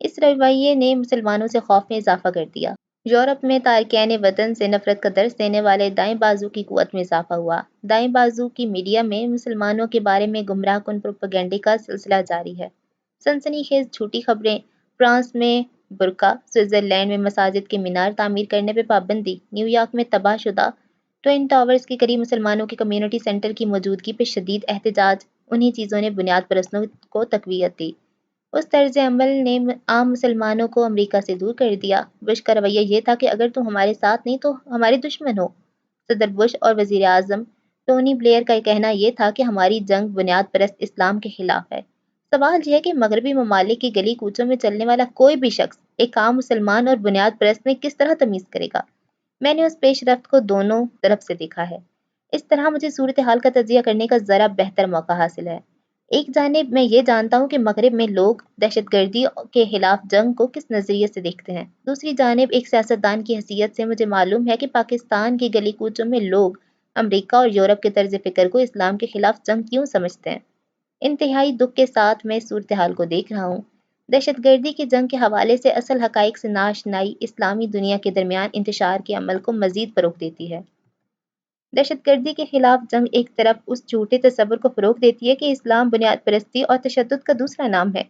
اس رویے نے مسلمانوں سے خوف میں اضافہ کر دیا۔ یورپ میں تارکین وطن سے نفرت کا درس دینے والے دائیں بازو کی قوت میں اضافہ ہوا۔ دائیں بازو کی میڈیا میں مسلمانوں کے بارے میں گمراہ کن پروپیگنڈے کا سلسلہ جاری ہے۔ سنسنی خیز جھوٹی خبریں، فرانس میں برقع، سوئٹزرلینڈ میں مساجد کے مینار تعمیر کرنے پہ پابندی، نیو یارک میں تباہ شدہ ٹوئن ٹاورز کے قریب مسلمانوں کے کمیونٹی سینٹر کی موجودگی پہ شدید احتجاج، انہی چیزوں نے بنیاد پرستوں کو تقویت دی۔ اس طرز عمل نے عام مسلمانوں کو امریکہ سے دور کر دیا۔ بش کا رویہ یہ تھا کہ اگر تم ہمارے ساتھ نہیں تو ہمارے دشمن ہو۔ صدر بش اور وزیر اعظم ٹونی بلیئر کا کہنا یہ تھا کہ ہماری جنگ بنیاد پرست اسلام کے خلاف ہے۔ سوال یہ ہے کہ مغربی ممالک کی گلی کوچوں میں چلنے والا کوئی بھی شخص ایک عام مسلمان اور بنیاد پرست میں کس طرح تمیز کرے گا؟ میں نے اس پیش رفت کو دونوں طرف سے دیکھا ہے۔ اس طرح مجھے صورتحال کا تجزیہ کرنے کا ذرا بہتر موقع حاصل ہے۔ ایک جانب میں یہ جانتا ہوں کہ مغرب میں لوگ دہشت گردی کے خلاف جنگ کو کس نظریے سے دیکھتے ہیں۔ دوسری جانب ایک سیاستدان کی حیثیت سے مجھے معلوم ہے کہ پاکستان کی گلی کوچوں میں لوگ امریکہ اور یورپ کے طرز فکر کو اسلام کے خلاف جنگ کیوں سمجھتے ہیں۔ انتہائی دکھ کے ساتھ میں اس صورتحال کو دیکھ رہا ہوں۔ دہشت گردی کی جنگ کے حوالے سے اصل حقائق سے ناآشنائی اسلامی دنیا کے درمیان انتشار کے عمل کو مزید فروغ دیتی ہے۔ دہشت گردی کے خلاف جنگ ایک طرف اس جھوٹے تصور کو فروغ دیتی ہے کہ اسلام بنیاد پرستی اور تشدد کا دوسرا نام ہے۔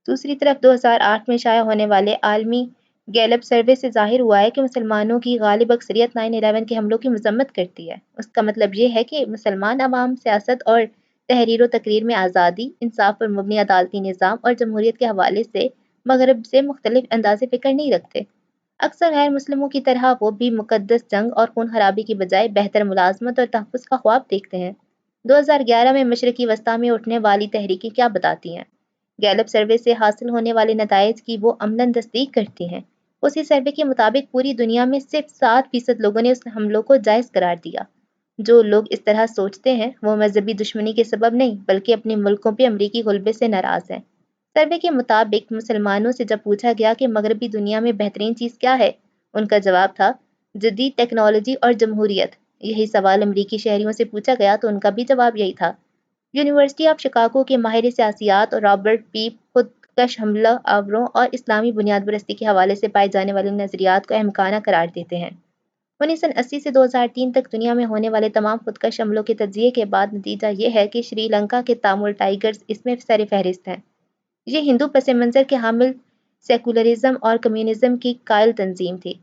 دوسری طرف 2008 میں شائع ہونے والے عالمی گیلپ سروے سے ظاہر ہوا ہے کہ مسلمانوں کی غالب اکثریت 9/11 کے حملوں کی مذمت کرتی ہے۔ اس کا مطلب یہ ہے کہ مسلمان عوام سیاست اور تحریر و تقریر میں آزادی، انصاف پر مبنی عدالتی نظام اور جمہوریت کے حوالے سے مغرب سے مختلف انداز فکر نہیں رکھتے۔ اکثر غیر مسلموں کی طرح وہ بھی مقدس جنگ اور خون خرابی کی بجائے بہتر ملازمت اور تحفظ کا خواب دیکھتے ہیں۔ 2011 میں مشرقی وسطیٰ میں اٹھنے والی تحریکیں کیا بتاتی ہیں؟ گیلپ سروے سے حاصل ہونے والے نتائج کی وہ عملاً تصدیق کرتی ہیں۔ اسی سروے کے مطابق پوری دنیا میں صرف 7% لوگوں نے اس حملوں کو جائز قرار دیا۔ جو لوگ اس طرح سوچتے ہیں وہ مذہبی دشمنی کے سبب نہیں بلکہ اپنے ملکوں پہ امریکی غلبے سے ناراض ہیں۔ سروے کے مطابق مسلمانوں سے جب پوچھا گیا کہ مغربی دنیا میں بہترین چیز کیا ہے، ان کا جواب تھا جدید ٹیکنالوجی اور جمہوریت۔ یہی سوال امریکی شہریوں سے پوچھا گیا تو ان کا بھی جواب یہی تھا۔ یونیورسٹی آف شکاگو کے ماہر سیاسیات اور رابرٹ پیپ خود کش حملہ آوروں اور اسلامی بنیاد پرستی کے حوالے سے پائے جانے والے نظریات کو احمقانہ قرار دیتے ہیں۔ 1980 سے 2003 تک دنیا میں ہونے والے تمام خودکش حملوں کے تجزیے کے بعد نتیجہ یہ ہے کہ شری لنکا کے تامل ٹائگرز اس میں سر فہرست ہیں۔ یہ ہندو پس منظر کے حامل سیکولرزم اور کمیونزم کی قائل تنظیم تھی۔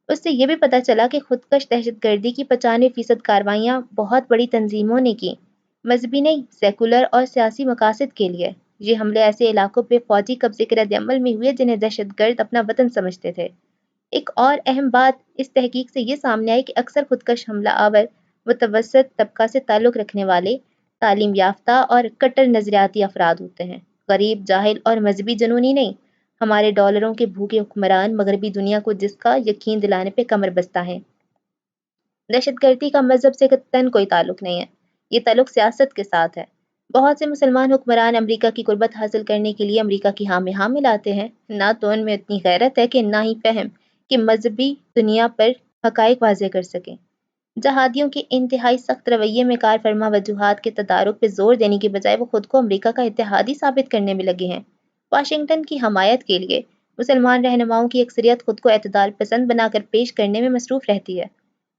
اس سے یہ بھی پتہ چلا کہ خودکش دہشت گردی کی 95% کارروائیاں بہت بڑی تنظیموں نے کی، مذہبی نہیں، سیکولر اور سیاسی مقاصد کے لیے۔ یہ حملے ایسے علاقوں پہ فوجی قبضے کے رد عمل میں ہوئے جنہیں دہشت گرد اپنا وطن سمجھتے تھے۔ ایک اور اہم بات اس تحقیق سے یہ سامنے آئی کہ اکثر خودکش حملہ آور متوسط طبقہ سے تعلق رکھنے والے، تعلیم یافتہ اور کٹر نظریاتی افراد ہوتے ہیں، غریب، جاہل اور مذہبی جنونی نہیں۔ ہمارے ڈالروں کے بھوکے حکمران مغربی دنیا کو جس کا یقین دلانے پہ کمر بستہ ہیں۔ دہشت گردی کا مذہب سے قطعاً کوئی تعلق نہیں ہے، یہ تعلق سیاست کے ساتھ ہے۔ بہت سے مسلمان حکمران امریکہ کی قربت حاصل کرنے کے لیے امریکہ کی ہاں میں ہاں ملاتے ہیں۔ نہ تو ان میں اتنی غیرت ہے کہ نہ ہی فہم کہ مذہبی دنیا پر حقائق واضح کر سکیں۔ جہادیوں کے انتہائی سخت رویے میں کار فرما وجوہات کے تدارک پہ زور دینے کی بجائے وہ خود کو امریکہ کا اتحادی ثابت کرنے میں لگے ہیں۔ واشنگٹن کی حمایت کے لیے مسلمان رہنماؤں کی اکثریت خود کو اعتدال پسند بنا کر پیش کرنے میں مصروف رہتی ہے۔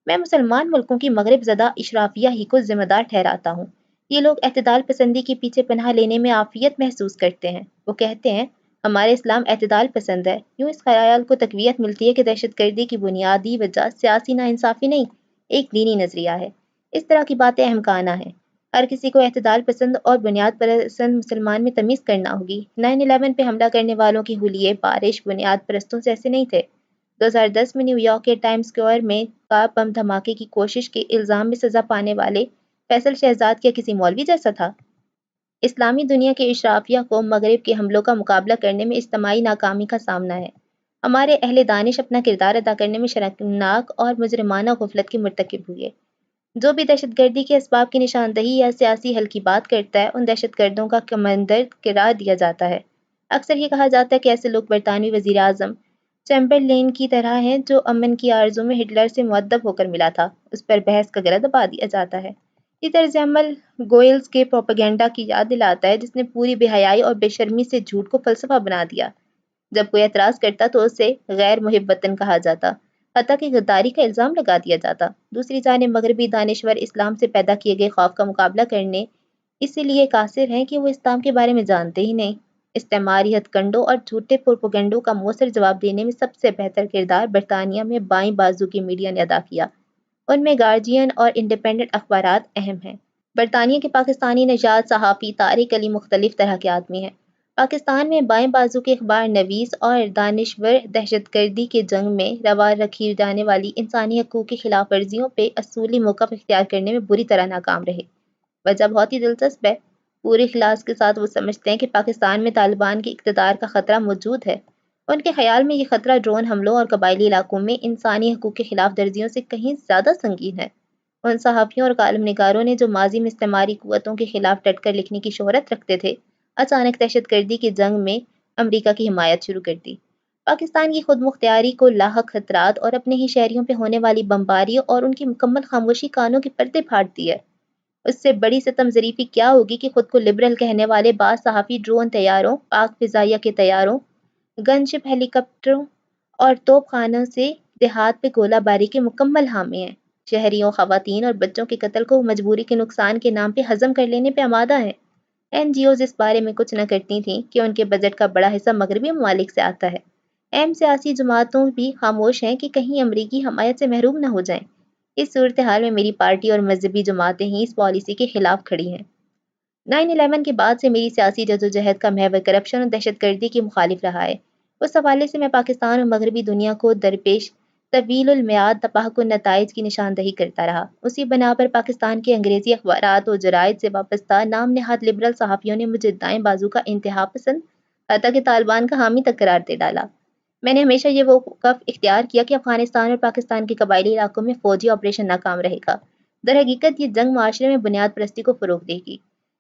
میں مسلمان ملکوں کی مغرب زدہ اشرافیہ ہی کو ذمہ دار ٹھہراتا ہوں۔ یہ لوگ اعتدال پسندی کے پیچھے پناہ لینے میں عافیت محسوس کرتے ہیں۔ وہ کہتے ہیں ہمارے اسلام اعتدال پسند ہے۔ یوں اس خیال کو تقویت ملتی ہے کہ دہشت گردی کی بنیادی وجہ سیاسی ناانصافی نہیں، ایک دینی نظریہ ہے۔ اس طرح کی باتیں احمقانہ ہیں۔ ہر کسی کو اعتدال پسند اور بنیاد پسند مسلمان میں تمیز کرنا ہوگی۔ 9/11 پہ حملہ کرنے والوں کی حلیے بارش بنیاد پرستوں سے ایسے نہیں تھے۔ 2010 میں نیو یارک کے ٹائم اسکوائر میں کار بم دھماکے کی کوشش کے الزام میں سزا پانے والے فیصل شہزاد کیا کسی مولوی جیسا تھا؟ اسلامی دنیا کے اشرافیہ کو مغرب کے حملوں کا مقابلہ کرنے میں اجتماعی ناکامی کا سامنا ہے۔ ہمارے اہل دانش اپنا کردار ادا کرنے میں شرمناک اور مجرمانہ غفلت کے مرتکب ہوئے۔ جو بھی دہشت گردی کے اسباب کی نشاندہی یا سیاسی حل کی بات کرتا ہے ان دہشت گردوں کا کمانڈر قرار دیا جاتا ہے۔ اکثر یہ کہا جاتا ہے کہ ایسے لوگ برطانوی وزیر اعظم چیمبرلین کی طرح ہیں جو امن کی آرزو میں ہٹلر سے مؤدب ہو کر ملا تھا، اس پر بحث کا گلا دبا دیا جاتا ہے۔ یہ طرز عمل گوئلز کے پروپیگنڈا کی یاد دلاتا ہے جس نے پوری بے حیائی اور بے شرمی سے جھوٹ کو فلسفہ بنا دیا۔ جب کوئی اعتراض کرتا تو اسے غیر محب وطن کہا جاتا، حتیٰ کہ غداری کا الزام لگا دیا جاتا۔ دوسری جانب مغربی دانشور اسلام سے پیدا کیے گئے خوف کا مقابلہ کرنے اسی لیے قاصر ہیں کہ وہ اسلام کے بارے میں جانتے ہی نہیں۔ استعماری ہتھ کنڈوں اور جھوٹے پروپیگنڈوں کا مؤثر جواب دینے میں سب سے بہتر کردار برطانیہ میں بائیں بازو کی میڈیا نے ادا کیا۔ ان میں گارجین اور انڈیپینڈنٹ اخبارات اہم ہیں۔ برطانیہ کے پاکستانی نژاد صحافی طارق علی مختلف طرح کے آدمی ہیں۔ پاکستان میں بائیں بازو کے اخبار نویس اور دانشور دہشت گردی کے جنگ میں روا رکھی جانے والی انسانی حقوق کی خلاف ورزیوں پہ اصولی موقف اختیار کرنے میں بری طرح ناکام رہے۔ وجہ بہت ہی دلچسپ ہے۔ پورے اخلاص کے ساتھ وہ سمجھتے ہیں کہ پاکستان میں طالبان کے اقتدار کا خطرہ موجود ہے۔ ان کے خیال میں یہ خطرہ ڈرون حملوں اور قبائلی علاقوں میں انسانی حقوق کی خلاف ورزیوں سے کہیں زیادہ سنگین ہے۔ ان صحافیوں اور کالم نگاروں نے جو ماضی میں استعماری قوتوں کے خلاف ڈٹ کر لکھنے کی شہرت رکھتے تھے، اچانک دہشت گردی کی جنگ میں امریکہ کی حمایت شروع کر دی۔ پاکستان کی خود مختاری کو لاحق خطرات اور اپنے ہی شہریوں پہ ہونے والی بمباری اور ان کی مکمل خاموشی کانوں کے پردے پھاڑتی ہے۔ اس سے بڑی ستم ظریفی کیا ہوگی کہ خود کو لبرل کہنے والے بعض صحافی ڈرون طیاروں، پاک فضائیہ کے طیاروں، گن شپ ہیلی کاپٹروں اور توپ خانوں سے دیہات پہ گولہ باری کے مکمل حامی ہیں۔ شہریوں، خواتین اور بچوں کے قتل کو مجبوری کے نقصان کے نام پہ ہضم کر لینے پہ آمادہ ہیں۔ این جی اوز اس بارے میں کچھ نہ کرتی تھیں کہ ان کے بجٹ کا بڑا حصہ مغربی ممالک سے آتا ہے۔ اہم سیاسی جماعتوں بھی خاموش ہیں کہ کہیں امریکی حمایت سے محروم نہ ہو جائیں۔ اس صورتحال میں میری پارٹی اور مذہبی جماعتیں ہی اس پالیسی کے خلاف کھڑی ہیں۔ 9/11 کے بعد سے میری سیاسی جدوجہد کا محور کرپشن اور دہشت گردی کے مخالف رہا ہے۔ اس حوالے سے میں پاکستان اور مغربی دنیا کو درپیش طویل المیعاد تپاہکن نتائج کی نشاندہی کرتا رہا۔ اسی بنا پر پاکستان کے انگریزی اخبارات و جرائد سے وابستہ نام نہاد لبرل صحافیوں نے مجھے دائیں بازو کا انتہا پسند حتیٰ کہ طالبان کا حامی تک قرار دے ڈالا۔ میں نے ہمیشہ یہ موقف اختیار کیا کہ افغانستان اور پاکستان کے قبائلی علاقوں میں فوجی آپریشن ناکام رہے گا۔ در حقیقت یہ جنگ معاشرے میں بنیاد پرستی کو فروغ دے گی۔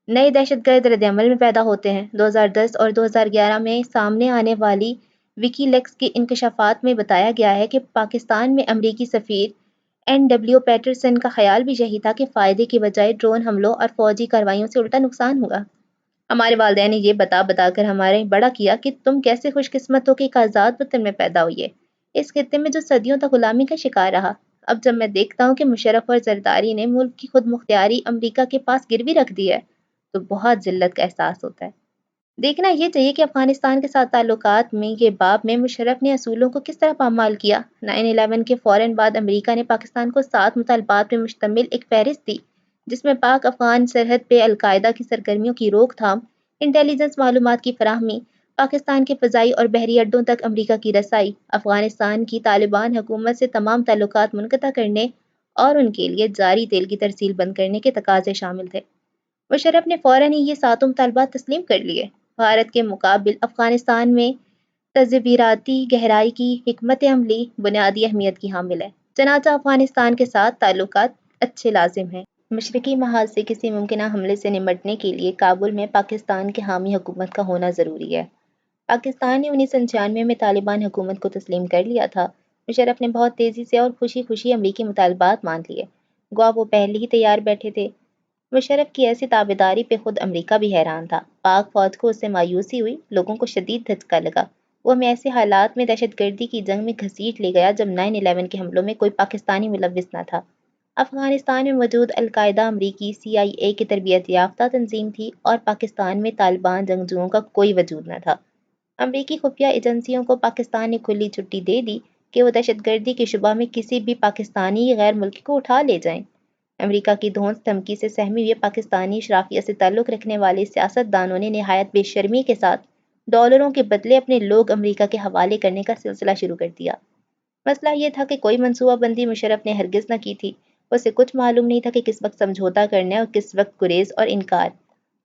نئے دہشت گرد رد عمل میں پیدا ہوتے ہیں۔ 2010 اور 2011 میں سامنے آنے والی وکی لیکس کے انکشافات میں بتایا گیا ہے کہ پاکستان میں امریکی سفیر این ڈبلیو پیٹرسن کا خیال بھی یہی تھا کہ فائدے کی بجائے ڈرون حملوں اور فوجی کارروائیوں سے الٹا نقصان ہوگا۔ ہمارے والدین نے یہ بتا بتا کر ہمارے بڑا کیا کہ تم کیسے خوش قسمت ہو کہ ایک آزاد وطن میں پیدا ہوئی ہے، اس خطے میں جو صدیوں تک غلامی کا شکار رہا۔ اب جب میں دیکھتا ہوں کہ مشرف اور زرداری نے ملک کی خود مختاری امریکہ کے پاس گروی رکھ دی ہے تو بہت ذلت کا احساس ہوتا ہے۔ دیکھنا یہ چاہیے کہ افغانستان کے ساتھ تعلقات میں کے باب میں مشرف نے اصولوں کو کس طرح پامال کیا۔ 9/11 کے فوراً بعد امریکہ نے پاکستان کو 7 مطالبات پر مشتمل ایک فہرست دی جس میں پاک افغان سرحد پہ القاعدہ کی سرگرمیوں کی روک تھام، انٹیلیجنس معلومات کی فراہمی، پاکستان کے فضائی اور بحری اڈوں تک امریکہ کی رسائی، افغانستان کی طالبان حکومت سے تمام تعلقات منقطع کرنے اور ان کے لیے جاری تیل کی ترسیل بند کرنے کے تقاضے شامل تھے۔ مشرف نے فوراً ہی یہ 7 مطالبات تسلیم کر لیے۔ بھارت کے مقابل افغانستان میں تصویراتی گہرائی کی حکمت عملی بنیادی اہمیت کی حامل ہے، چنانچہ افغانستان کے ساتھ تعلقات اچھے لازم ہیں۔ مشرقی محاذ سے کسی ممکنہ حملے سے نمٹنے کے لیے کابل میں پاکستان کے حامی حکومت کا ہونا ضروری ہے۔ پاکستان نے 1996 میں طالبان حکومت کو تسلیم کر لیا تھا۔ مشرف نے بہت تیزی سے اور خوشی خوشی امریکی مطالبات مان لیے، گوا وہ پہلے ہی تیار بیٹھے تھے۔ مشرف کی ایسی تابعداری پہ خود امریکہ بھی حیران تھا۔ پاک فوج کو اس سے مایوسی ہوئی، لوگوں کو شدید دھچکا لگا۔ وہ ہمیں ایسے حالات میں دہشت گردی کی جنگ میں گھسیٹ لے گیا جب 9/11 کے حملوں میں کوئی پاکستانی ملوث نہ تھا۔ افغانستان میں موجود القاعدہ امریکی CIA کی تربیت یافتہ تنظیم تھی اور پاکستان میں طالبان جنگجوؤں کا کوئی وجود نہ تھا۔ امریکی خفیہ ایجنسیوں کو پاکستان نے کھلی چھٹی دے دی کہ وہ دہشت گردی کے شبہ میں کسی بھی پاکستانی یا غیر ملکی کو اٹھا لے جائیں۔ امریکہ کی دھونس دھمکی سے سہمے ہوئے پاکستانی اشرافیہ سے تعلق رکھنے والے سیاست دانوں نے نہایت بے شرمی کے ساتھ ڈالروں کے بدلے اپنے لوگ امریکہ کے حوالے کرنے کا سلسلہ شروع کر دیا۔ مسئلہ یہ تھا کہ کوئی منصوبہ بندی مشرف نے ہرگز نہ کی تھی۔ اسے کچھ معلوم نہیں تھا کہ کس وقت سمجھوتہ کرنا ہے اور کس وقت گریز اور انکار۔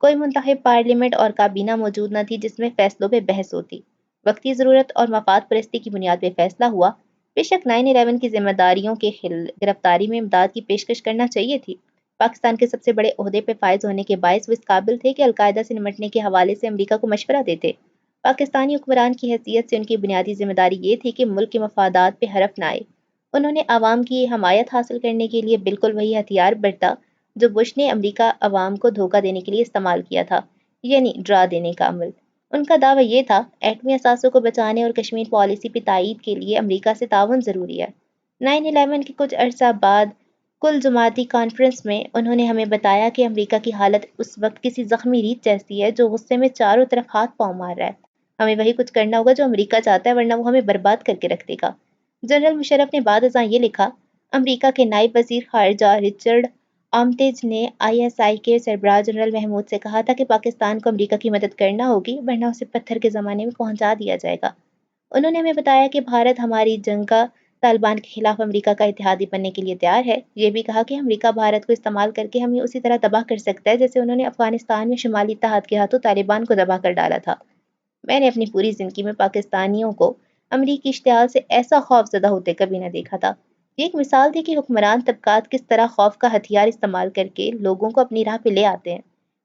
کوئی منتخب پارلیمنٹ اور کابینہ موجود نہ تھی جس میں فیصلوں پہ بحث ہوتی۔ وقتی ضرورت اور مفاد پرستی کی بنیاد پہ فیصلہ ہوا۔ بے شک 9/11 کی ذمہ داریوں کے گرفتاری میں امداد کی پیشکش کرنا چاہیے تھی۔ پاکستان کے سب سے بڑے عہدے پہ فائز ہونے کے باعث وہ اس قابل تھے کہ القاعدہ سے نمٹنے کے حوالے سے امریکہ کو مشورہ دیتے۔ پاکستانی حکمران کی حیثیت سے ان کی بنیادی ذمہ داری یہ تھی کہ ملک کے مفادات پہ حرف نہ آئے۔ انہوں نے عوام کی یہ حمایت حاصل کرنے کے لیے بالکل وہی ہتھیار برتا جو بش نے امریکہ عوام کو دھوکہ دینے کے لیے استعمال کیا تھا، یعنی ڈرا دینے کا عمل۔ ان کا دعویٰ یہ تھا، ایٹمی اثاثوں کو بچانے اور کشمیر پالیسی پہ تائید کے لیے امریکہ سے تعاون ضروری ہے۔ 9/11 کے کچھ عرصہ بعد کل جماعتی کانفرنس میں انہوں نے ہمیں بتایا کہ امریکہ کی حالت اس وقت کسی زخمی ریچھ جیسی ہے جو غصے میں چاروں طرف ہاتھ پاؤں مار رہا ہے۔ ہمیں وہی کچھ کرنا ہوگا جو امریکہ چاہتا ہے ورنہ وہ ہمیں برباد کر کے رکھ دے گا۔ جنرل مشرف نے بعد ازاں یہ لکھا، امریکہ کے نائب وزیر خارجہ رچرڈ آرمٹیج نے ISI کے سربراہ جنرل محمود سے کہا تھا کہ پاکستان کو امریکہ کی مدد کرنا ہوگی ورنہ اسے پتھر کے زمانے میں پہنچا دیا جائے گا۔ انہوں نے ہمیں بتایا کہ بھارت ہماری جنگ کا طالبان کے خلاف امریکہ کا اتحادی بننے کے لیے تیار ہے۔ یہ بھی کہا کہ امریکہ بھارت کو استعمال کر کے ہمیں اسی طرح تباہ کر سکتا ہے جیسے انہوں نے افغانستان میں شمالی اتحاد کے ہاتھوں طالبان کو دبا کر ڈالا تھا۔ میں نے اپنی پوری زندگی میں پاکستانیوں کو امریکی اشتعال سے ایسا خوف زدہ ہوتے کبھی نہ دیکھا تھا۔ یہ ایک مثال تھی کہ حکمران طبقات کس طرح خوف کا ہتھیار استعمال کر کے لوگوں کو اپنی راہ پہ لے آتے ہیں۔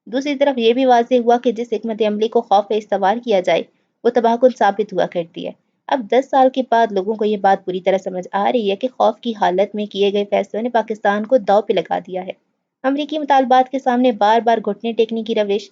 دوسری طرف یہ بھی واضح ہوا کہ جس حکمت عملی کو خوف پہ استوار کیا جائے وہ تباہ کن ثابت ہوا کرتی ہے۔ اب 10 سال کے بعد لوگوں کو یہ بات پوری طرح سمجھ آ رہی ہے کہ خوف کی حالت میں کیے گئے فیصلوں نے پاکستان کو داؤ پہ لگا دیا ہے۔ امریکی مطالبات کے سامنے بار بار گھٹنے ٹیکنے کی روش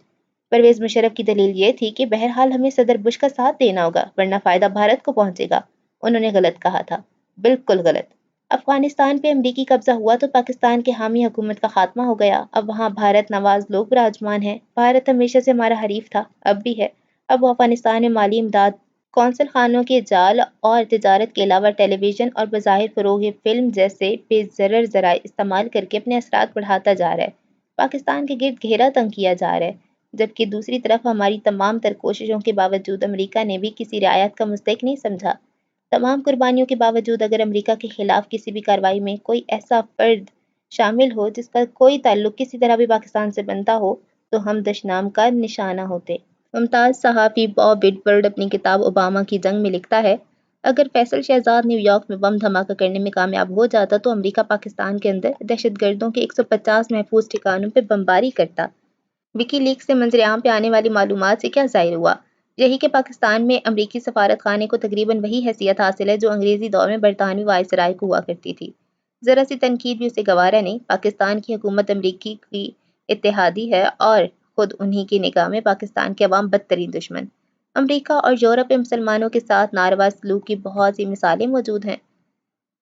پرویز مشرف کی دلیل یہ تھی کہ بہرحال ہمیں صدر بش کا ساتھ دینا ہوگا ورنہ فائدہ بھارت کو پہنچے گا۔ انہوں نے غلط کہا تھا، بالکل غلط۔ افغانستان پہ امریکی قبضہ ہوا تو پاکستان کے حامی حکومت کا خاتمہ ہو گیا۔ اب وہاں بھارت نواز لوگ براجمان ہیں۔ بھارت ہمیشہ سے ہمارا حریف تھا، اب بھی ہے۔ اب وہ افغانستان میں مالی امداد، قونصل خانوں کے جال اور تجارت کے علاوہ ٹیلی ویژن اور بظاہر فروغ فلم جیسے بے ضرر ذرائع استعمال کر کے اپنے اثرات بڑھاتا جا رہا ہے۔ پاکستان کے گرد گھیرا تنگ کیا جا رہا ہے، جبکہ دوسری طرف ہماری تمام تر کوششوں کے باوجود امریکہ نے بھی کسی رعایت کا مستحق نہیں سمجھا۔ تمام قربانیوں کے باوجود اگر امریکہ کے خلاف کسی بھی کارروائی میں کوئی ایسا فرد شامل ہو جس کا کوئی تعلق کسی طرح بھی پاکستان سے بنتا ہو تو ہم دشنام کا نشانہ ہوتے۔ ممتاز صحافی باب وڈورڈ اپنی کتاب اوباما کی جنگ میں لکھتا ہے، اگر فیصل شہزاد نیو یارک میں بم دھماکہ کرنے میں کامیاب ہو جاتا تو امریکہ پاکستان کے اندر دہشت گردوں کے 150 محفوظ ٹھکانوں پہ بمباری کرتا۔ وکی لیکس سے منظر عام پہ آنے والی معلومات سے کیا ظاہر ہوا؟ یہی کہ پاکستان میں امریکی سفارت خانے کو تقریباً وہی حیثیت حاصل ہے جو انگریزی دور میں برطانوی وائسرائے کو ہوا کرتی تھی۔ ذرا سی تنقید بھی اسے گوارا نہیں۔ پاکستان کی حکومت امریکی کی اتحادی ہے اور خود انہی کی نگاہ میں پاکستان کے عوام بدترین دشمن۔ امریکہ اور یورپ میں مسلمانوں کے ساتھ ناروا سلوک کی بہت سی مثالیں موجود ہیں۔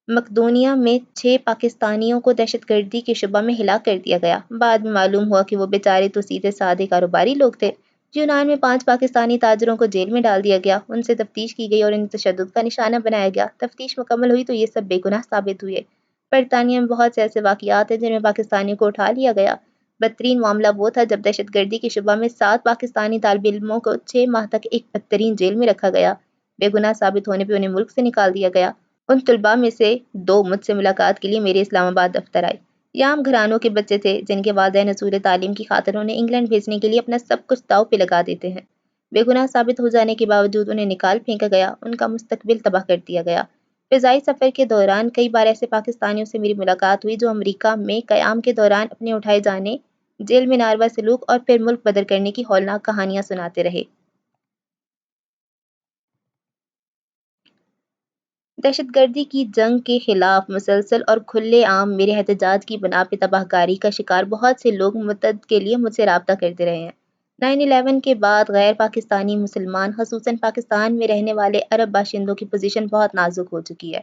مقدونیہ میں 6 پاکستانیوں کو دہشت گردی کے شبہ میں ہلاک کر دیا گیا۔ بعد میں معلوم ہوا کہ وہ بیچارے تو سیدھے سادے کاروباری لوگ تھے۔ یونان میں 5 پاکستانی تاجروں کو جیل میں ڈال دیا گیا، ان سے تفتیش کی گئی اور انہیں تشدد کا نشانہ بنایا گیا۔ تفتیش مکمل ہوئی تو یہ سب بے گناہ ثابت ہوئے۔ برطانیہ میں بہت سے ایسے واقعات ہیں جن میں پاکستانیوں کو اٹھا لیا گیا۔ بدترین معاملہ وہ تھا جب دہشت گردی کے شبہ میں 7 پاکستانی طالب علموں کو 6 ماہ تک ایک بدترین جیل میں رکھا گیا۔ بے گناہ ثابت ہونے پہ انہیں ملک سے نکال دیا گیا۔ ان طلباء میں سے 2 مجھ سے ملاقات کے لیے میرے اسلام آباد دفتر آئے۔ یہ عام گھرانوں کے بچے تھے جن کے والدین حصول تعلیم کی خاطر انہیں انگلینڈ بھیجنے کے لیے اپنا سب کچھ داؤ پہ لگا دیتے ہیں۔ بے گناہ ثابت ہو جانے کے باوجود انہیں نکال پھینکا گیا، ان کا مستقبل تباہ کر دیا گیا۔ فضائی سفر کے دوران کئی بار ایسے پاکستانیوں سے میری ملاقات ہوئی جو امریکہ میں قیام کے دوران اپنے اٹھائے جانے، جیل میں ناروا سلوک اور پھر ملک بدر کرنے کی ہولناک کہانیاں سناتے رہے۔ دہشت گردی کی جنگ کے خلاف مسلسل اور کھلے عام میرے احتجاج کی بنا پہ تباہ کاری کا شکار بہت سے لوگ مدد کے لیے مجھ سے رابطہ کرتے رہے ہیں۔ 9/11 کے بعد غیر پاکستانی مسلمان خصوصاً پاکستان میں رہنے والے عرب باشندوں کی پوزیشن بہت نازک ہو چکی ہے۔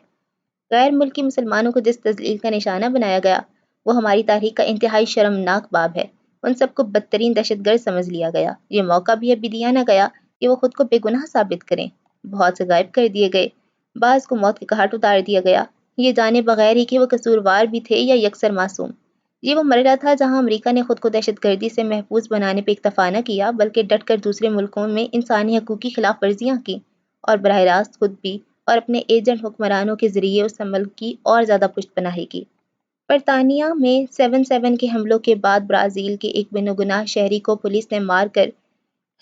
غیر ملکی مسلمانوں کو جس تذلیل کا نشانہ بنایا گیا وہ ہماری تاریخ کا انتہائی شرمناک باب ہے۔ ان سب کو بدترین دہشت گرد سمجھ لیا گیا۔ یہ موقع بھی اب بھی دیا نہ گیا کہ وہ خود کو بے گناہ ثابت کریں۔ بہت سے غائب کر دیے گئے، بعض کو موت کے گھاٹ اتار دیا گیا، یہ جانے بغیر ہی کہ وہ قصوروار بھی تھے یا یکسر معصوم۔ یہ وہ مرحلہ تھا جہاں امریکہ نے خود کو دہشت گردی سے محفوظ بنانے پہ اکتفا نہ کیا بلکہ ڈٹ کر دوسرے ملکوں میں انسانی حقوق کی خلاف ورزیاں کیں اور براہ راست خود بھی اور اپنے ایجنٹ حکمرانوں کے ذریعے اس عمل کی اور زیادہ پشت پناہی کی۔ برطانیہ میں 7/7 کے حملوں کے بعد برازیل کے ایک بے گناہ شہری کو پولیس نے مار کر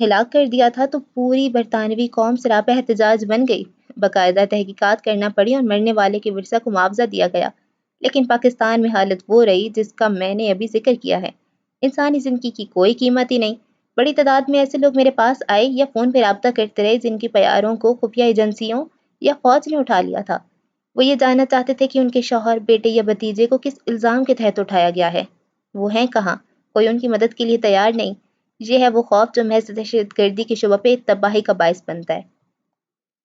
ہلاک کر دیا تھا تو پوری برطانوی قوم سراپا احتجاج بن گئی۔ باقاعدہ تحقیقات کرنا پڑی اور مرنے والے کے ورثہ کو معاوضہ دیا گیا۔ لیکن پاکستان میں حالت وہ رہی جس کا میں نے ابھی ذکر کیا ہے۔ انسانی زندگی کی کوئی قیمت ہی نہیں۔ بڑی تعداد میں ایسے لوگ میرے پاس آئے یا فون پہ رابطہ کرتے رہے جن کی پیاروں کو خفیہ ایجنسیوں یا فوج نے اٹھا لیا تھا۔ وہ یہ جاننا چاہتے تھے کہ ان کے شوہر، بیٹے یا بھتیجے کو کس الزام کے تحت اٹھایا گیا ہے۔ وہ ہیں کہاں؟ کوئی ان کی مدد کے لیے تیار نہیں۔ یہ ہے وہ خوف جو محض دہشت گردی کے شعبہ پہ تباہی کا باعث بنتا ہے۔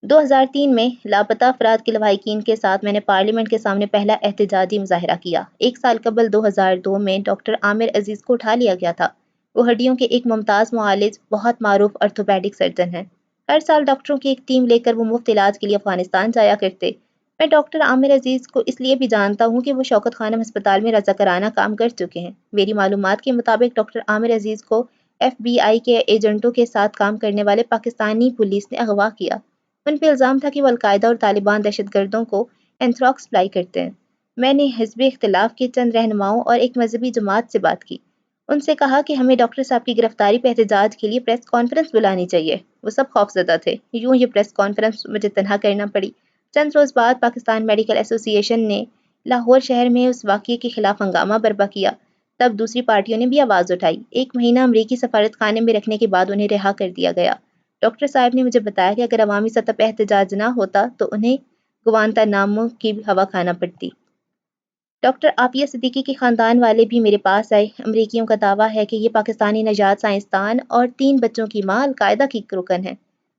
2003 میں لاپتہ افراد کے لواحقین کے ساتھ میں نے پارلیمنٹ کے سامنے پہلا احتجاجی مظاہرہ کیا۔ ایک سال قبل 2002 میں ڈاکٹر عامر عزیز کو اٹھا لیا گیا تھا۔ وہ ہڈیوں کے ایک ممتاز معالج، بہت معروف آرتھوپیڈک سرجن ہیں۔ ہر سال ڈاکٹروں کی ایک ٹیم لے کر وہ مفت علاج کے لیے افغانستان جایا کرتے۔ میں ڈاکٹر عامر عزیز کو اس لیے بھی جانتا ہوں کہ وہ شوکت خانم ہسپتال میں رضاکارانہ کام کر چکے ہیں۔ میری معلومات کے مطابق ڈاکٹر عامر عزیز کو FBI کے ایجنٹوں کے ساتھ کام کرنے والے پاکستانی پولیس نے اغوا کیا۔ ان پہ الزام تھا کہ وہ القاعدہ اور طالبان دہشت گردوں کو اینتھراکس سپلائی کرتے ہیں۔ میں نے حزب اختلاف کے چند رہنماؤں اور ایک مذہبی جماعت سے بات کی۔ ان سے کہا کہ ہمیں ڈاکٹر صاحب کی گرفتاری پہ احتجاج کے لیے پریس کانفرنس بلانی چاہیے۔ وہ سب خوفزدہ تھے۔ یوں یہ پریس کانفرنس مجھے تنہا کرنا پڑی۔ چند روز بعد پاکستان میڈیکل ایسوسی ایشن نے لاہور شہر میں اس واقعے کے خلاف ہنگامہ برپا کیا۔ تب دوسری پارٹیوں نے بھی آواز اٹھائی۔ 1 مہینہ امریکی سفارت خانے میں رکھنے کے بعد انہیں رہا کر دیا گیا۔ ڈاکٹر صاحب نے مجھے بتایا کہ اگر عوامی سطح پہ احتجاج نہ ہوتا تو انہیں گوانتانامو کی ہوا کھانا پڑتی۔ ڈاکٹر عافیہ صدیقی کے خاندان والے بھی میرے پاس آئے۔ امریکیوں کا دعویٰ ہے کہ یہ پاکستانی نژاد سائنسدان اور 3 بچوں کی ماں القاعدہ کی رکن ہے۔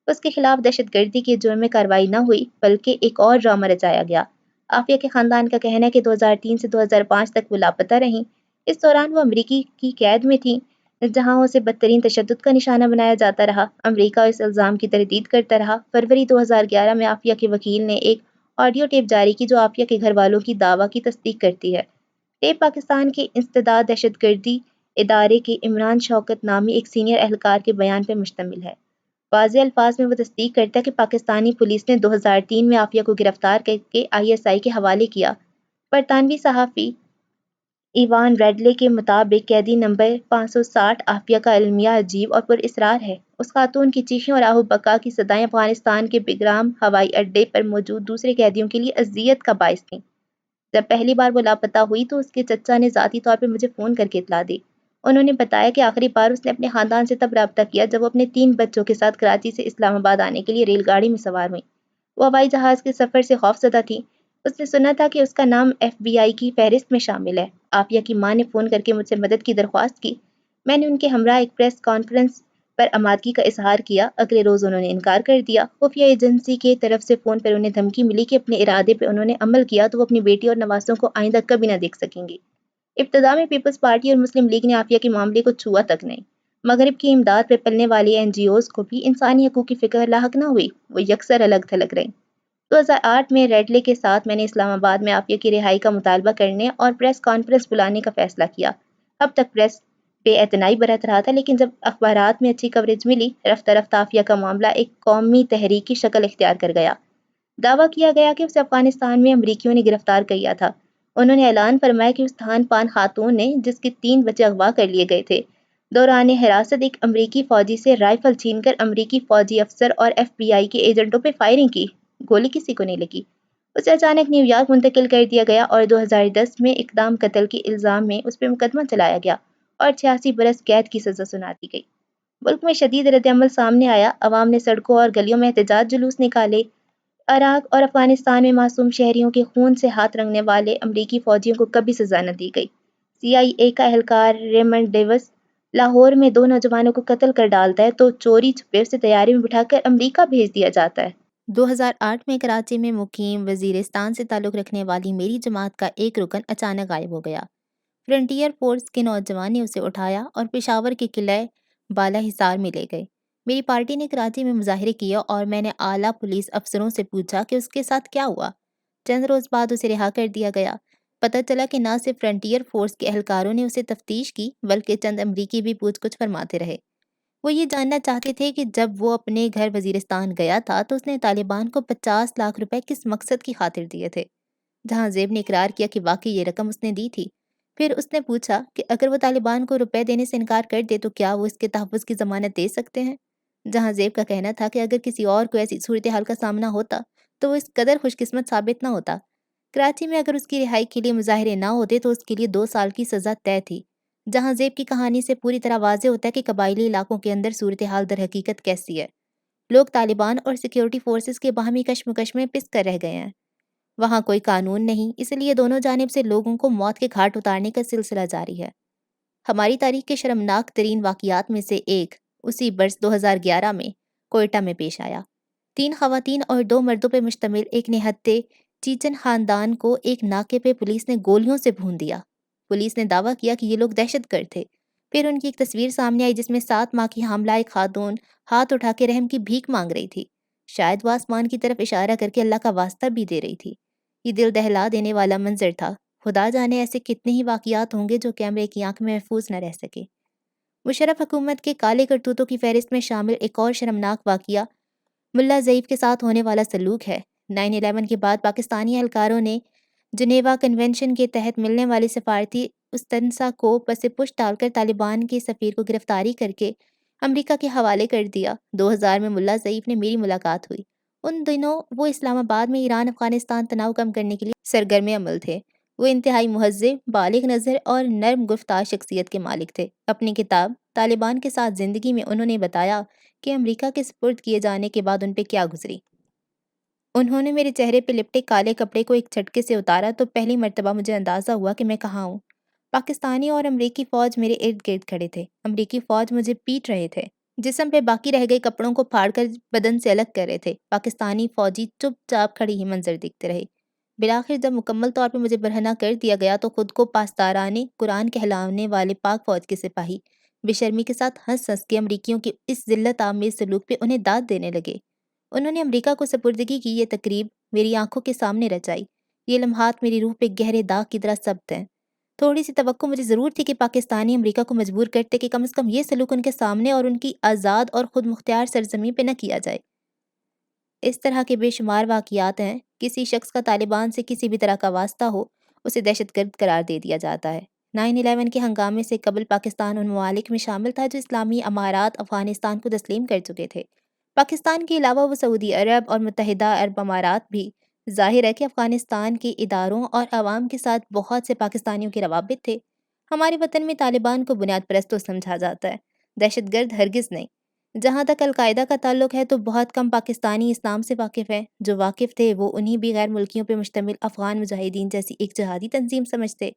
اس کے خلاف دہشت گردی کے جرم میں کارروائی نہ ہوئی بلکہ ایک اور ڈرامہ رچایا گیا۔ عافیہ کے خاندان کا کہنا ہے کہ 2003 سے 2005 تک وہ لاپتہ رہیں۔ اس دوران وہ امریکی کی قید میں تھیں جہاں اسے بدترین تشدد کا نشانہ بنایا جاتا رہا۔ امریکہ اس الزام کی تردید کرتا رہا۔ فروری 2011 میں عافیہ کے وکیل نے ایک آڈیو ٹیپ جاری کی جو عافیہ کے گھر والوں کی دعویٰ کی تصدیق کرتی ہے۔ ٹیپ پاکستان کے انسداد دہشت گردی ادارے کے عمران شوکت نامی ایک سینئر اہلکار کے بیان پر مشتمل ہے۔ واضح الفاظ میں وہ تصدیق کرتا ہے کہ پاکستانی پولیس نے 2003 میں عافیہ کو گرفتار کر کے ISI کے حوالے کیا۔ برطانوی صحافی ایوان ریڈلے کے مطابق قیدی نمبر 560 عافیہ کا المیہ عجیب اور پراسرار ہے۔ اس خاتون کی چیخیں اور آہ و بکا کی صدائیں افغانستان کے بیگرام ہوائی اڈے پر موجود دوسرے قیدیوں کے لیے اذیت کا باعث تھیں۔ جب پہلی بار وہ لاپتہ ہوئی تو اس کے چچا نے ذاتی طور پر مجھے فون کر کے اطلاع دی۔ انہوں نے بتایا کہ آخری بار اس نے اپنے خاندان سے تب رابطہ کیا جب وہ اپنے 3 بچوں کے ساتھ کراچی سے اسلام آباد آنے کے لیے ریل گاڑی میں سوار ہوئیں۔ وہ ہوائی جہاز کے سفر سے خوفزدہ تھیں۔ اس نے سنا تھا کہ اس کا نام FBI کی فہرست میں شامل ہے۔ عافیہ کی ماں نے فون کر کے مجھ سے مدد کی درخواست کی۔ میں نے ان کے ہمراہ ایک پریس کانفرنس پر آمادگی کا اظہار کیا۔ اگلے روز انہوں نے انکار کر دیا۔ خفیہ ایجنسی کے طرف سے فون پر انہیں دھمکی ملی کہ اپنے ارادے پہ انہوں نے عمل کیا تو وہ اپنی بیٹی اور نواسوں کو آئندہ کبھی نہ دیکھ سکیں گی۔ ابتدا میں پیپلز پارٹی اور مسلم لیگ نے عافیہ کے معاملے کو چھوا تک نہیں۔ مغرب کی امداد پہ پلنے والی NGOs کو بھی انسانی حقوق کی فکر لاحق نہ ہوئی۔ وہ یکسر الگ تھلگ رہیں۔ 2008 میں ریڈلے کے ساتھ میں نے اسلام آباد میں عافیہ کی رہائی کا مطالبہ کرنے اور پریس کانفرنس بلانے کا فیصلہ کیا۔ اب تک پریس بے اعتنائی برت رہا تھا لیکن جب اخبارات میں اچھی کوریج ملی، رفتہ رفتہ عافیہ کا معاملہ ایک قومی تحریک کی شکل اختیار کر گیا۔ دعویٰ کیا گیا کہ اسے افغانستان میں امریکیوں نے گرفتار کیا تھا۔ انہوں نے اعلان فرمایا کہ اس تھان پان خاتون نے جس کے 3 بچے اغوا کر لیے گئے تھے، دوران حراست ایک امریکی فوجی سے رائفل چھین کر امریکی فوجی افسر اور FBI کے ایجنٹوں پہ فائرنگ کی۔ گولی کسی کو نہیں لگی۔ اسے اچانک نیو یارک منتقل کر دیا گیا اور 2010 میں اقدام قتل کے الزام میں اس پہ مقدمہ چلایا گیا اور 86 برس قید کی سزا سنا دی گئی۔ ملک میں شدید رد عمل سامنے آیا۔ عوام نے سڑکوں اور گلیوں میں احتجاج جلوس نکالے۔ عراق اور افغانستان میں معصوم شہریوں کے خون سے ہاتھ رنگنے والے امریکی فوجیوں کو کبھی سزا نہ دی گئی۔ CIA کا اہلکار ریمنڈ ڈیوس لاہور میں 2 نوجوانوں کو قتل کر ڈالتا ہے تو چوری چھپے اسے طیارے میں بٹھا کر امریکہ بھیج دیا جاتا ہے۔ 2008 میں کراچی میں مقیم وزیرستان سے تعلق رکھنے والی میری جماعت کا ایک رکن اچانک غائب ہو گیا۔ فرنٹیئر فورس کے نوجوان نے اسے اٹھایا اور پشاور کے قلعہ بالا حصار میں لے گئے۔ میری پارٹی نے کراچی میں مظاہرے کیے اور میں نے اعلیٰ پولیس افسروں سے پوچھا کہ اس کے ساتھ کیا ہوا۔ چند روز بعد اسے رہا کر دیا گیا۔ پتہ چلا کہ نہ صرف فرنٹیئر فورس کے اہلکاروں نے اسے تفتیش کی بلکہ چند امریکی بھی پوچھ گچھ فرماتے رہے۔ وہ یہ جاننا چاہتے تھے کہ جب وہ اپنے گھر وزیرستان گیا تھا تو اس نے طالبان کو 50 لاکھ روپے کس مقصد کی خاطر دیے تھے۔ جہاں زیب نے اقرار کیا کہ واقعی یہ رقم اس نے دی تھی۔ پھر اس نے پوچھا کہ اگر وہ طالبان کو روپے دینے سے انکار کر دے تو کیا وہ اس کے تحفظ کی ضمانت دے سکتے ہیں؟ جہاں زیب کا کہنا تھا کہ اگر کسی اور کو ایسی صورتحال کا سامنا ہوتا تو وہ اس قدر خوش قسمت ثابت نہ ہوتا۔ کراچی میں اگر اس کی رہائی کے لیے مظاہرے نہ ہوتے تو اس کے لیے 2 سال کی سزا طے تھی۔ جہاں زیب کی کہانی سے پوری طرح واضح ہوتا ہے کہ قبائلی علاقوں کے اندر صورتحال در حقیقت کیسی ہے۔ لوگ طالبان اور سیکیورٹی فورسز کے باہمی کشمکش میں پس کر رہ گئے ہیں۔ وہاں کوئی قانون نہیں، اس لیے دونوں جانب سے لوگوں کو موت کے گھاٹ اتارنے کا سلسلہ جاری ہے۔ ہماری تاریخ کے شرمناک ترین واقعات میں سے ایک اسی برس 2011 میں کوئٹہ میں پیش آیا۔ 3 خواتین اور 2 مردوں پر مشتمل ایک نہتے چیچن خاندان کو ایک ناکے پہ پولیس نے گولیوں سے بھون دیا۔ پولیس نے دعویٰ کیا کہ یہ لوگ دہشت گرد تھے۔ پھر ان کی ایک تصویر سامنے آئی جس میں 7 ماہ کی حاملہ ایک خاتون ہاتھ اٹھا کے رحم کی بھیک مانگ رہی تھی۔ شاید وہ آسمان کی طرف اشارہ کر کے اللہ کا واسطہ بھی دے رہی تھی۔ یہ دل دہلا دینے والا منظر تھا۔ خدا جانے ایسے کتنے ہی واقعات ہوں گے جو کیمرے کی آنکھ میں محفوظ نہ رہ سکے۔ مشرف حکومت کے کالے کرتوتوں کی فہرست میں شامل ایک اور شرمناک واقعہ ملا ضعیف کے ساتھ ہونے والا سلوک ہے۔ 9/11 کے بعد پاکستانی اہلکاروں نے جنیوا کنونشن کے تحت ملنے والی سفارتی استثنا کو پس پش ڈال کر طالبان کے سفیر کو گرفتاری کر کے امریکہ کے حوالے کر دیا۔ 2000 میں ملا ضعیف نے میری ملاقات ہوئی۔ ان دنوں وہ اسلام آباد میں ایران افغانستان تناؤ کم کرنے کے لیے سرگرم عمل تھے۔ وہ انتہائی مہذب، بالغ نظر اور نرم گفتار شخصیت کے مالک تھے۔ اپنی کتاب طالبان کے ساتھ زندگی میں انہوں نے بتایا کہ امریکہ کے سپرد کیے جانے کے بعد ان پہ کیا گزری۔ انہوں نے میرے چہرے پہ لپٹے کالے کپڑے کو ایک جھٹکے سے اتارا تو پہلی مرتبہ مجھے اندازہ ہوا کہ میں کہاں ہوں۔ پاکستانی اور امریکی فوج میرے ارد گرد کھڑے تھے۔ امریکی فوج مجھے پیٹ رہے تھے، جسم پہ باقی رہ گئے کپڑوں کو پھاڑ کر بدن سے الگ کر رہے تھے۔ پاکستانی فوجی چپ چاپ کھڑے ہی منظر دیکھتے رہے۔ بالآخر جب مکمل طور پہ مجھے برہنہ کر دیا گیا تو خود کو پاسدارانے قرآن کہلانے والے پاک فوج کے سپاہی بے شرمی کے ساتھ ہنس ہنس کے امریکیوں کی اس ذلت آمیز سلوک پہ انہیں داد دینے لگے۔ انہوں نے امریکہ کو سپردگی کی یہ تقریب میری آنکھوں کے سامنے رچائی۔ یہ لمحات میری روح پہ گہرے داغ کی طرح ثبت ہیں۔ تھوڑی سی توقع مجھے ضرور تھی کہ پاکستانی امریکہ کو مجبور کرتے کہ کم از کم یہ سلوک ان کے سامنے اور ان کی آزاد اور خود مختار سرزمین پہ نہ کیا جائے۔ اس طرح کے بے شمار واقعات ہیں۔ کسی شخص کا طالبان سے کسی بھی طرح کا واسطہ ہو، اسے دہشت گرد قرار دے دیا جاتا ہے۔ 9/11 کے ہنگامے سے قبل پاکستان ان ممالک میں شامل تھا جو اسلامی امارات افغانستان کو تسلیم کر چکے تھے۔ پاکستان کے علاوہ وہ سعودی عرب اور متحدہ عرب امارات بھی۔ ظاہر ہے کہ افغانستان کے اداروں اور عوام کے ساتھ بہت سے پاکستانیوں کے روابط تھے۔ ہمارے وطن میں طالبان کو بنیاد پرست تو سمجھا جاتا ہے، دہشت گرد ہرگز نہیں۔ جہاں تک القاعدہ کا تعلق ہے تو بہت کم پاکستانی اسلام سے واقف ہیں۔ جو واقف تھے وہ انہی بھی غیر ملکیوں پہ مشتمل افغان مجاہدین جیسی ایک جہادی تنظیم سمجھتے۔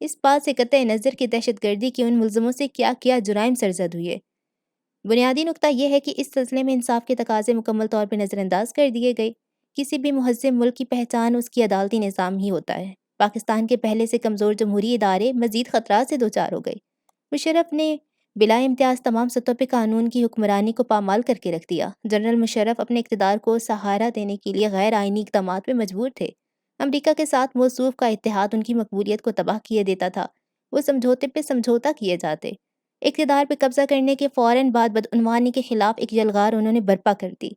اس بات سے قطع نظر کہ دہشت گردی کے ان ملزموں سے کیا کیا جرائم سرزد ہوئے۔ بنیادی نکتہ یہ ہے کہ اس سلسلے میں انصاف کے تقاضے مکمل طور پر نظر انداز کر دیے گئے۔ کسی بھی مہذب ملک کی پہچان اس کی عدالتی نظام ہی ہوتا ہے۔ پاکستان کے پہلے سے کمزور جمہوری ادارے مزید خطرات سے دوچار ہو گئے۔ مشرف نے بلا امتیاز تمام سطحوں پہ قانون کی حکمرانی کو پامال کر کے رکھ دیا۔ جنرل مشرف اپنے اقتدار کو سہارا دینے کے لیے غیر آئینی اقدامات پہ مجبور تھے۔ امریکہ کے ساتھ موصوف کا اتحاد ان کی مقبولیت کو تباہ کیے دیتا تھا۔ وہ سمجھوتے پہ سمجھوتا کیے جاتے۔ اقتدار پہ قبضہ کرنے کے فوراً بعد بدعنوانی کے خلاف ایک یلغار انہوں نے برپا کر دی۔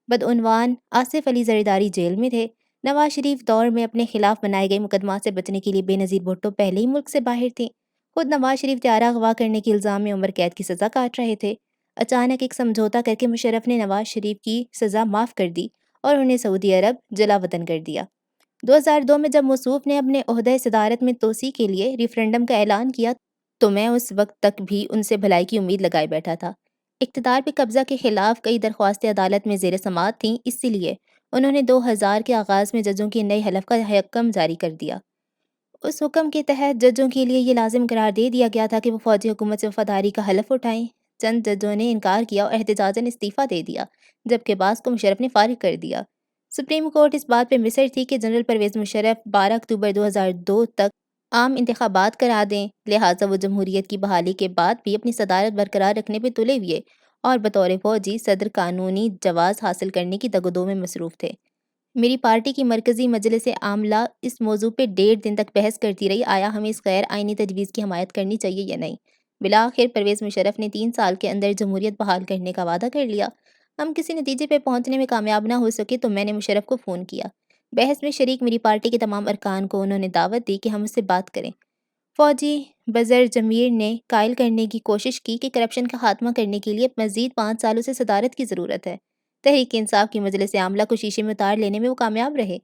بدعنوان آصف علی زرداری جیل میں تھے۔ نواز شریف دور میں اپنے خلاف بنائے گئے مقدمات سے بچنے کے لیے بے نظیر بھٹو پہلے ہی ملک سے باہر تھیں۔ خود نواز شریف طیارہ اغوا کرنے کے الزام میں عمر قید کی سزا کاٹ رہے تھے۔ اچانک ایک سمجھوتا کر کے مشرف نے نواز شریف کی سزا معاف کر دی اور انہیں سعودی عرب جلا وطن کر دیا۔ 2002 میں جب موصوف نے اپنے عہدہ صدارت میں توسیع کے لیے ریفرنڈم کا اعلان کیا تو میں اس وقت تک بھی ان سے بھلائی کی امید لگائے بیٹھا تھا۔ اقتدار پہ قبضہ کے خلاف کئی درخواستیں عدالت میں زیر سماعت تھیں، اسی لیے انہوں نے 2000 کے آغاز میں ججوں کی نئی حلف کا حکم جاری کر دیا۔ اس حکم کے تحت ججوں کے لیے یہ لازم قرار دے دیا گیا تھا کہ وہ فوجی حکومت سے وفاداری کا حلف اٹھائیں۔ چند ججوں نے انکار کیا اور احتجاجاً استعفیٰ دے دیا، جبکہ بعض کو مشرف نے فارغ کر دیا۔ سپریم کورٹ اس بات پہ مصر تھی کہ جنرل پرویز مشرف 12 اکتوبر 2002 تک عام انتخابات کرا دیں، لہٰذا وہ جمہوریت کی بحالی کے بعد بھی اپنی صدارت برقرار رکھنے پہ تلے ہوئے اور بطور فوجی صدر قانونی جواز حاصل کرنے کی دگودو میں مصروف تھے۔ میری پارٹی کی مرکزی مجلس عاملہ اس موضوع پہ 1.5 دن تک بحث کرتی رہی، آیا ہمیں اس غیر آئینی تجویز کی حمایت کرنی چاہیے یا نہیں۔ بالآخر پرویز مشرف نے 3 سال کے اندر جمہوریت بحال کرنے کا وعدہ کر لیا۔ ہم کسی نتیجے پہ پہنچنے میں کامیاب نہ ہو سکے تو میں نے مشرف کو فون کیا۔ بحث میں شریک میری پارٹی کے تمام ارکان کو انہوں نے دعوت دی کہ ہم اس سے بات کریں۔ فوجی بزر جمیر نے قائل کرنے کی کوشش کی کہ کرپشن کا خاتمہ کرنے کے لیے مزید 5 سالوں سے صدارت کی ضرورت ہے۔ تحریک انصاف کی مجلس عاملہ کو شیشے میں اتار لینے میں وہ کامیاب رہے۔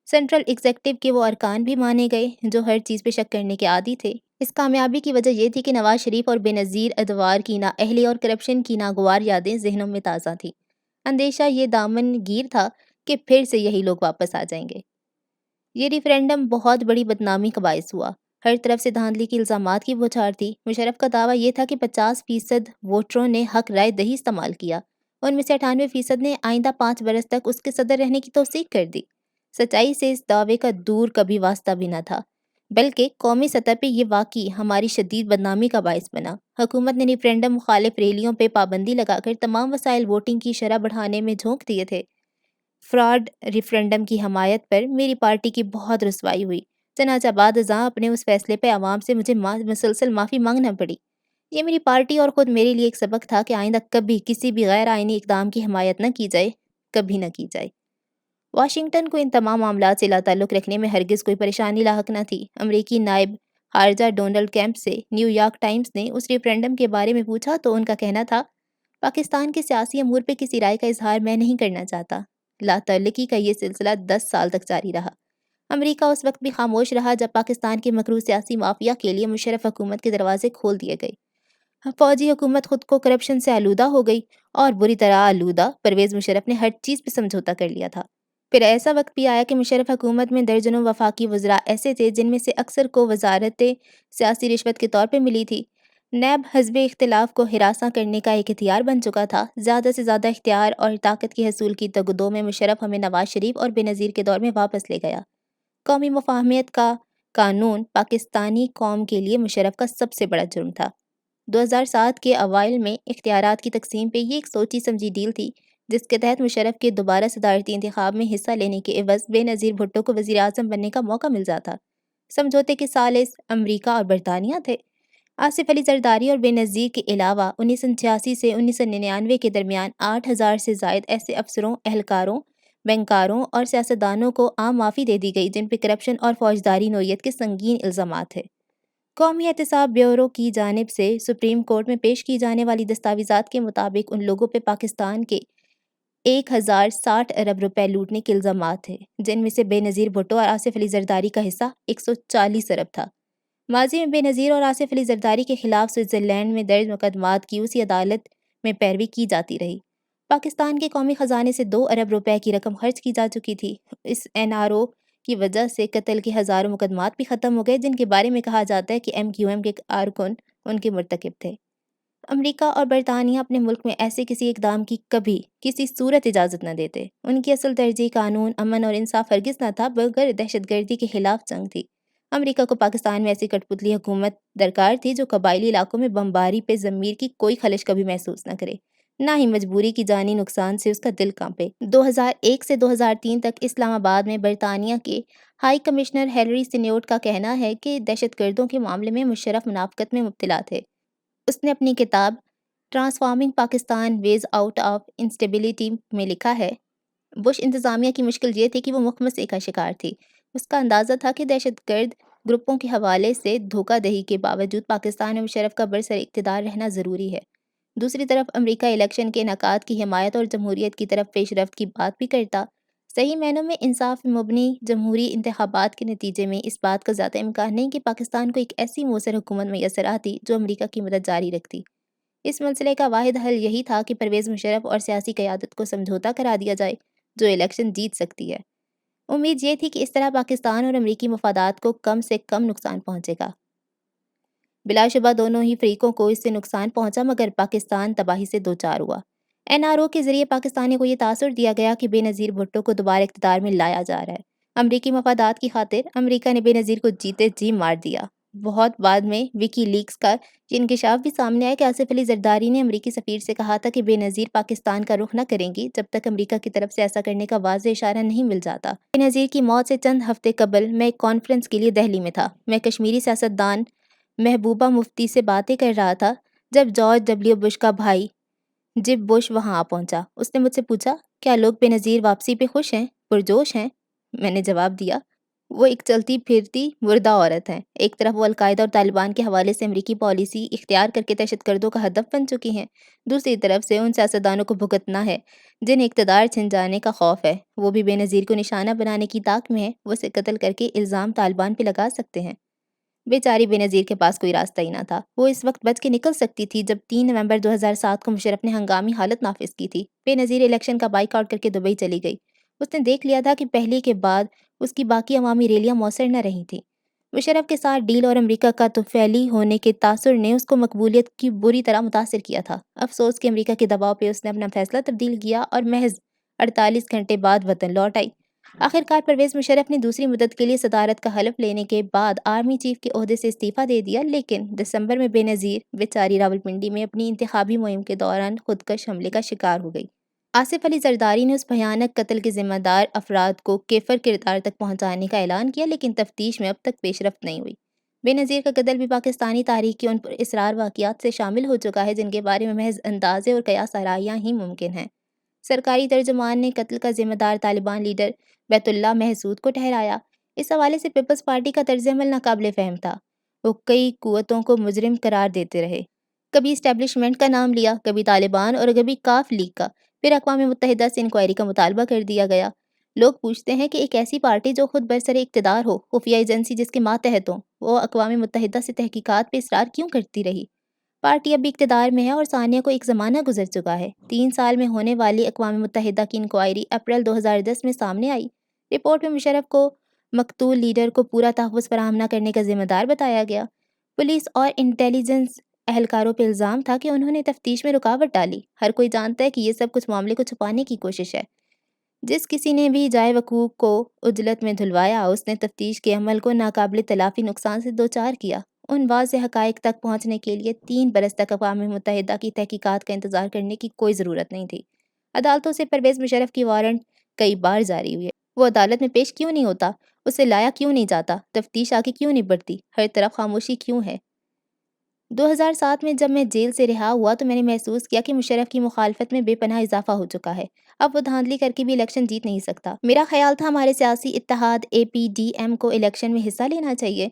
سینٹرل ایگزیکٹو کے وہ ارکان بھی مانے گئے جو ہر چیز پہ شک کرنے کے عادی تھے۔ اس کامیابی کی وجہ یہ تھی کہ نواز شریف اور بے نظیر ادوار کی نااہلی اور کرپشن کی ناگوار یادیں ذہنوں میں تازہ تھیں۔ اندیشہ یہ دامن گیر تھا کہ پھر سے یہی لوگ واپس آ جائیں گے۔ یہ ریفرینڈم بہت بڑی بدنامی کا باعث ہوا۔ ہر طرف سے دھاندلی کے الزامات کی بوچھار تھی۔ مشرف کا دعویٰ یہ تھا کہ 50% ووٹروں نے حق رائے دہی استعمال کیا، ان میں سے 98% نے آئندہ 5 برس تک اس کے صدر رہنے کی توثیق کر دی۔ سچائی سے اس دعوے کا دور کبھی واسطہ بھی نہ تھا، بلکہ قومی سطح پہ یہ واقعی ہماری شدید بدنامی کا باعث بنا۔ حکومت نے ریفرینڈم مخالف ریلیوں پہ پابندی لگا کر تمام وسائل ووٹنگ کی شرح بڑھانے میں جھونک دیے تھے۔ فراڈ ریفرینڈم کی حمایت پر میری پارٹی کی بہت رسوائی ہوئی، چنانچہ بعد ازاں اپنے اس فیصلے پہ عوام سے مجھے مسلسل معافی مانگنا پڑی۔ یہ میری پارٹی اور خود میرے لیے ایک سبق تھا کہ آئندہ کبھی کسی بھی غیر آئینی اقدام کی حمایت نہ کی جائے، کبھی نہ کی جائے۔ واشنگٹن کو ان تمام معاملات سے لا تعلق رکھنے میں ہرگز کوئی پریشانی لاحق نہ تھی۔ امریکی نائب خارجہ ڈونلڈ کیمپ سے نیو یارک ٹائمز نے اس ریفرینڈم کے بارے میں پوچھا تو ان کا کہنا تھا، پاکستان کے سیاسی امور پہ کسی رائے کا اظہار میں نہیں کرنا چاہتا۔ لا تعلقی کا یہ سلسلہ 10 سال تک جاری رہا۔ امریکہ اس وقت بھی خاموش رہا جب پاکستان کے مکروہ سیاسی مافیا کے لیے مشرف حکومت کے دروازے کھول دیے گئے۔ فوجی حکومت خود کو کرپشن سے آلودہ ہو گئی اور بری طرح آلودہ پرویز مشرف نے ہر چیز پہ سمجھوتا کر لیا تھا۔ پھر ایسا وقت بھی آیا کہ مشرف حکومت میں درجنوں وفاقی وزراء ایسے تھے جن میں سے اکثر کو وزارت سیاسی رشوت کے طور پہ ملی تھی۔ نیب حزب اختلاف کو ہراساں کرنے کا ایک ہتھیار بن چکا تھا۔ زیادہ سے زیادہ اختیار اور طاقت کے حصول کی تگدو میں مشرف ہمیں نواز شریف اور بے نظیر کے دور میں واپس لے گیا۔ قومی مفاہمت کا قانون پاکستانی قوم کے لیے مشرف کا سب سے بڑا جرم تھا۔ 2007 کے اوائل میں اختیارات کی تقسیم پہ یہ ایک سوچی سمجھی ڈیل تھی جس کے تحت مشرف کے دوبارہ صدارتی انتخاب میں حصہ لینے کے عوض بے نظیر بھٹو کو وزیر اعظم بننے کا موقع مل جاتا۔ سمجھوتے کے ثالث امریکہ اور برطانیہ تھے۔ آصف علی زرداری اور بے نظیر کے علاوہ 1986 سے 1999 کے درمیان 8000 سے زائد ایسے افسروں، اہلکاروں، بینکاروں اور سیاستدانوں کو عام معافی دے دی گئی جن پہ کرپشن اور فوجداری نوعیت کے سنگین الزامات تھے۔ قومی احتساب بیورو کی جانب سے سپریم کورٹ میں پیش کی جانے والی دستاویزات کے مطابق ان لوگوں پہ پاکستان کے 1060 ارب روپے لوٹنے کے الزامات تھے، جن میں سے بے نظیر بھٹو اور آصف علی زرداری کا حصہ 140 ارب تھا۔ ماضی میں بے نظیر اور آصف علی زرداری کے خلاف سوئٹزرلینڈ میں درج مقدمات کی اسی عدالت میں پیروی کی جاتی رہی۔ پاکستان کے قومی خزانے سے 2 ارب روپے کی رقم خرچ کی جا چکی تھی۔ اس NRO کی وجہ سے قتل کے ہزاروں مقدمات بھی ختم ہو گئے جن کے بارے میں کہا جاتا ہے کہ MQM کے کارکن ان کے مرتکب تھے۔ امریکہ اور برطانیہ اپنے ملک میں ایسے کسی اقدام کی کبھی کسی صورت اجازت نہ دیتے۔ ان کی اصل ترجیح قانون، امن اور انصاف ہرگز نہ تھا بلکہ دہشت گردی کے خلاف جنگ تھی۔ امریکہ کو پاکستان میں ایسی کٹ پتلی حکومت درکار تھی جو قبائلی علاقوں میں بمباری پہ ضمیر کی کوئی خلش کبھی محسوس نہ کرے، نہ ہی مجبوری کی جانی نقصان سے اس کا دل کانپے۔ 2001 سے 2003 تک اسلام آباد میں برطانیہ کے ہائی کمشنر ہیلری سینیوٹ کا کہنا ہے کہ دہشت گردوں کے معاملے میں مشرف منافقت میں مبتلا تھے۔ اس نے اپنی کتاب transforming Pakistan ways out of instability میں لکھا ہے، بش انتظامیہ کی مشکل یہ تھی کہ وہ مخمصے کا شکار تھی۔ اس کا اندازہ تھا کہ دہشت گرد گروپوں کے حوالے سے دھوکہ دہی کے باوجود پاکستان میں مشرف کا برسر اقتدار رہنا ضروری ہے۔ دوسری طرف امریکہ الیکشن کے انعقاد کی حمایت اور جمہوریت کی طرف پیش رفت کی بات بھی کرتا۔ صحیح معنوں میں انصاف پہ مبنی جمہوری انتخابات کے نتیجے میں اس بات کا زیادہ امکان نہیں کہ پاکستان کو ایک ایسی موثر حکومت میسر آتی جو امریکہ کی مدد جاری رکھتی۔ اس مسئلے کا واحد حل یہی تھا کہ پرویز مشرف اور سیاسی قیادت کو سمجھوتا کرا دیا جائے۔ جو الیکشن جیت سکتی ہے۔ امید یہ تھی کہ اس طرح پاکستان اور امریکی مفادات کو کم سے کم نقصان پہنچے گا۔ بلا شبہ دونوں ہی فریقوں کو اس سے نقصان پہنچا، مگر پاکستان تباہی سے دوچار ہوا۔ NRO کے ذریعے پاکستانی کو یہ تاثر دیا گیا کہ بے نظیر بھٹو کو دوبارہ اقتدار میں لایا جا رہا ہے۔ امریکی مفادات کی خاطر امریکہ نے بے نظیر کو جیتے جی مار دیا۔ بہت بعد میں وکی لیکس کا یہ انکشاف بھی سامنے آیا کہ آصف علی زرداری نے امریکی سفیر سے کہا تھا کہ بے نظیر پاکستان کا رخ نہ کریں گی جب تک امریکہ کی طرف سے ایسا کرنے کا واضح اشارہ نہیں مل جاتا۔ بے نظیر کی موت سے چند ہفتے قبل میں ایک کانفرنس کے لیے دہلی میں تھا۔ میں کشمیری سیاستدان محبوبہ مفتی سے باتیں کر رہا تھا جب جارج ڈبلیو بش کا بھائی جب بش وہاں آ پہنچا۔ اس نے مجھ سے پوچھا، کیا لوگ بے نظیر واپسی پہ خوش ہیں، پرجوش ہیں؟ میں نے جواب دیا، وہ ایک چلتی پھرتی مردہ عورت ہیں۔ ایک طرف وہ القاعدہ اور طالبان کے حوالے سے امریکی پالیسی اختیار کر کے دہشت گردوں کا ہدف بن چکی ہیں، دوسری طرف سے ان سیاستدانوں کو بھگتنا ہے جنہیں اقتدار چھن جانے کا خوف ہے۔ وہ بھی بے نظیر کو نشانہ بنانے کی طاق میں ہیں، وہ اسے قتل کر کے الزام طالبان پہ لگا سکتے ہیں۔ بیچاری بے نظیر کے پاس کوئی راستہ ہی نہ تھا۔ وہ اس وقت بچ کے نکل سکتی تھی جب 3 نومبر 2007 کو مشرف نے ہنگامی حالت نافذ کی تھی۔ بے نظیر الیکشن کا بائیکاٹ کر کے دبئی چلی گئی۔ اس نے دیکھ لیا تھا کہ پہلی کے بعد اس کی باقی عوامی ریلیاں مؤثر نہ رہی تھیں۔ مشرف کے ساتھ ڈیل اور امریکہ کا طفیلی ہونے کے تاثر نے اس کو مقبولیت کی بری طرح متاثر کیا تھا۔ افسوس کہ امریکہ کے دباؤ پہ اس نے اپنا فیصلہ تبدیل کیا اور محض 48 گھنٹے بعد وطن لوٹ آئی۔ آخرکار پرویز مشرف نے دوسری مدت کے لیے صدارت کا حلف لینے کے بعد آرمی چیف کے عہدے سے استعفیٰ دے دیا، لیکن دسمبر میں بے نظیر بیچاری راولپنڈی میں اپنی انتخابی مہم کے دوران خودکش حملے کا شکار ہو گئی۔ آصف علی زرداری نے اس بھیانک قتل کے ذمہ دار افراد کو کیفر کردار تک پہنچانے کا اعلان کیا، لیکن تفتیش میں اب تک پیش رفت نہیں ہوئی۔ بے نظیر کا قتل بھی پاکستانی تاریخ کی ان پر اسرار واقعات سے شامل ہو چکا ہے جن کے بارے میں محض اندازے اور قیاس آرائیاں ہی ممکن ہیں۔ سرکاری ترجمان نے قتل کا ذمہ دار طالبان لیڈر بیت اللہ محسود کو ٹھہرایا۔ اس حوالے سے پیپلز پارٹی کا طرز عمل ناقابل فہم تھا۔ وہ کئی قوتوں کو مجرم قرار دیتے رہے، کبھی اسٹیبلشمنٹ کا نام لیا، کبھی طالبان اور کبھی کاف لیگ کا، پھر اقوام متحدہ سے انکوائری کا مطالبہ کر دیا گیا۔ لوگ پوچھتے ہیں کہ ایک ایسی پارٹی جو خود برسر اقتدار ہو، خفیہ ایجنسی جس کے ماتحت ہوں، وہ اقوام متحدہ سے تحقیقات پہ اصرار کیوں کرتی رہی؟ پارٹی اب بھی اقتدار میں ہے اور ثانیہ کو ایک زمانہ گزر چکا ہے۔ 3 سال میں ہونے والی اقوام متحدہ کی انکوائری اپریل 2010 میں سامنے آئی۔ رپورٹ میں مشرف کو مقتول لیڈر کو پورا تحفظ فراہم نہ کرنے کا ذمہ دار بتایا گیا۔ پولیس اور انٹیلیجنس اہلکاروں پہ الزام تھا کہ انہوں نے تفتیش میں رکاوٹ ڈالی۔ ہر کوئی جانتا ہے کہ یہ سب کچھ معاملے کو چھپانے کی کوشش ہے۔ جس کسی نے بھی جائے وقوع کو عجلت میں دھلوایا، اس نے تفتیش کے عمل کو ناقابل تلافی نقصان سے دوچار کیا۔ ان واضح حقائق تک پہنچنے کے لیے 3 برس تک اقوام متحدہ کی تحقیقات کا انتظار کرنے کی کوئی ضرورت نہیں تھی۔ عدالتوں سے پرویز مشرف کی وارنٹ کئی بار جاری ہوئی ہے۔ وہ عدالت میں پیش کیوں نہیں ہوتا؟ اسے لایا کیوں نہیں جاتا؟ تفتیش آگے کیوں نہیں بڑھتی؟ ہر طرف خاموشی کیوں ہے؟ 2007 میں جب میں جیل سے رہا ہوا تو میں نے محسوس کیا کہ مشرف کی مخالفت میں بے پناہ اضافہ ہو چکا ہے۔ اب وہ دھاندلی کر کے بھی الیکشن جیت نہیں سکتا۔ میرا خیال تھا ہمارے سیاسی اتحاد APDM کو الیکشن میں حصہ لینا چاہیے۔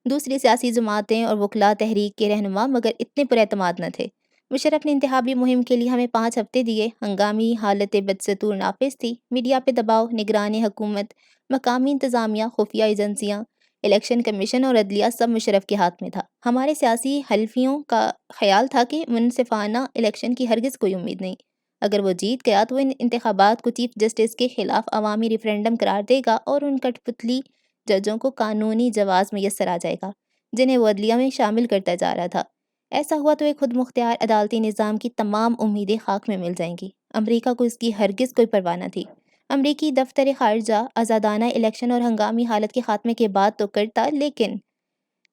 دوسری سیاسی جماعتیں اور وکلاء تحریک کے رہنما مگر اتنے پر اعتماد نہ تھے۔ مشرف نے انتخابی مہم کے لیے ہمیں 5 ہفتے دیے۔ ہنگامی حالت بدستور نافذ تھی۔ میڈیا پہ دباؤ، نگران حکومت، مقامی انتظامیہ، خفیہ ایجنسیاں، الیکشن کمیشن اور عدلیہ سب مشرف کے ہاتھ میں تھا۔ ہمارے سیاسی حلفیوں کا خیال تھا کہ منصفانہ الیکشن کی ہرگز کوئی امید نہیں۔ اگر وہ جیت گیا تو ان انتخابات کو چیف جسٹس کے خلاف عوامی ریفرینڈم قرار دے گا اور ان کٹ پتلی ججوں کو قانونی جواز میسر آ جائے گا جنہیں وہ عدلیہ میں شامل کرتا جا رہا تھا۔ ایسا ہوا تو ایک خود مختار عدالتی نظام کی تمام امیدیں خاک میں مل جائیں گی۔ امریکہ کو اس کی ہرگز کوئی پرواہ نہ تھی۔ امریکی دفتر خارجہ آزادانہ الیکشن اور ہنگامی حالت کے خاتمے کے بعد تو کرتا، لیکن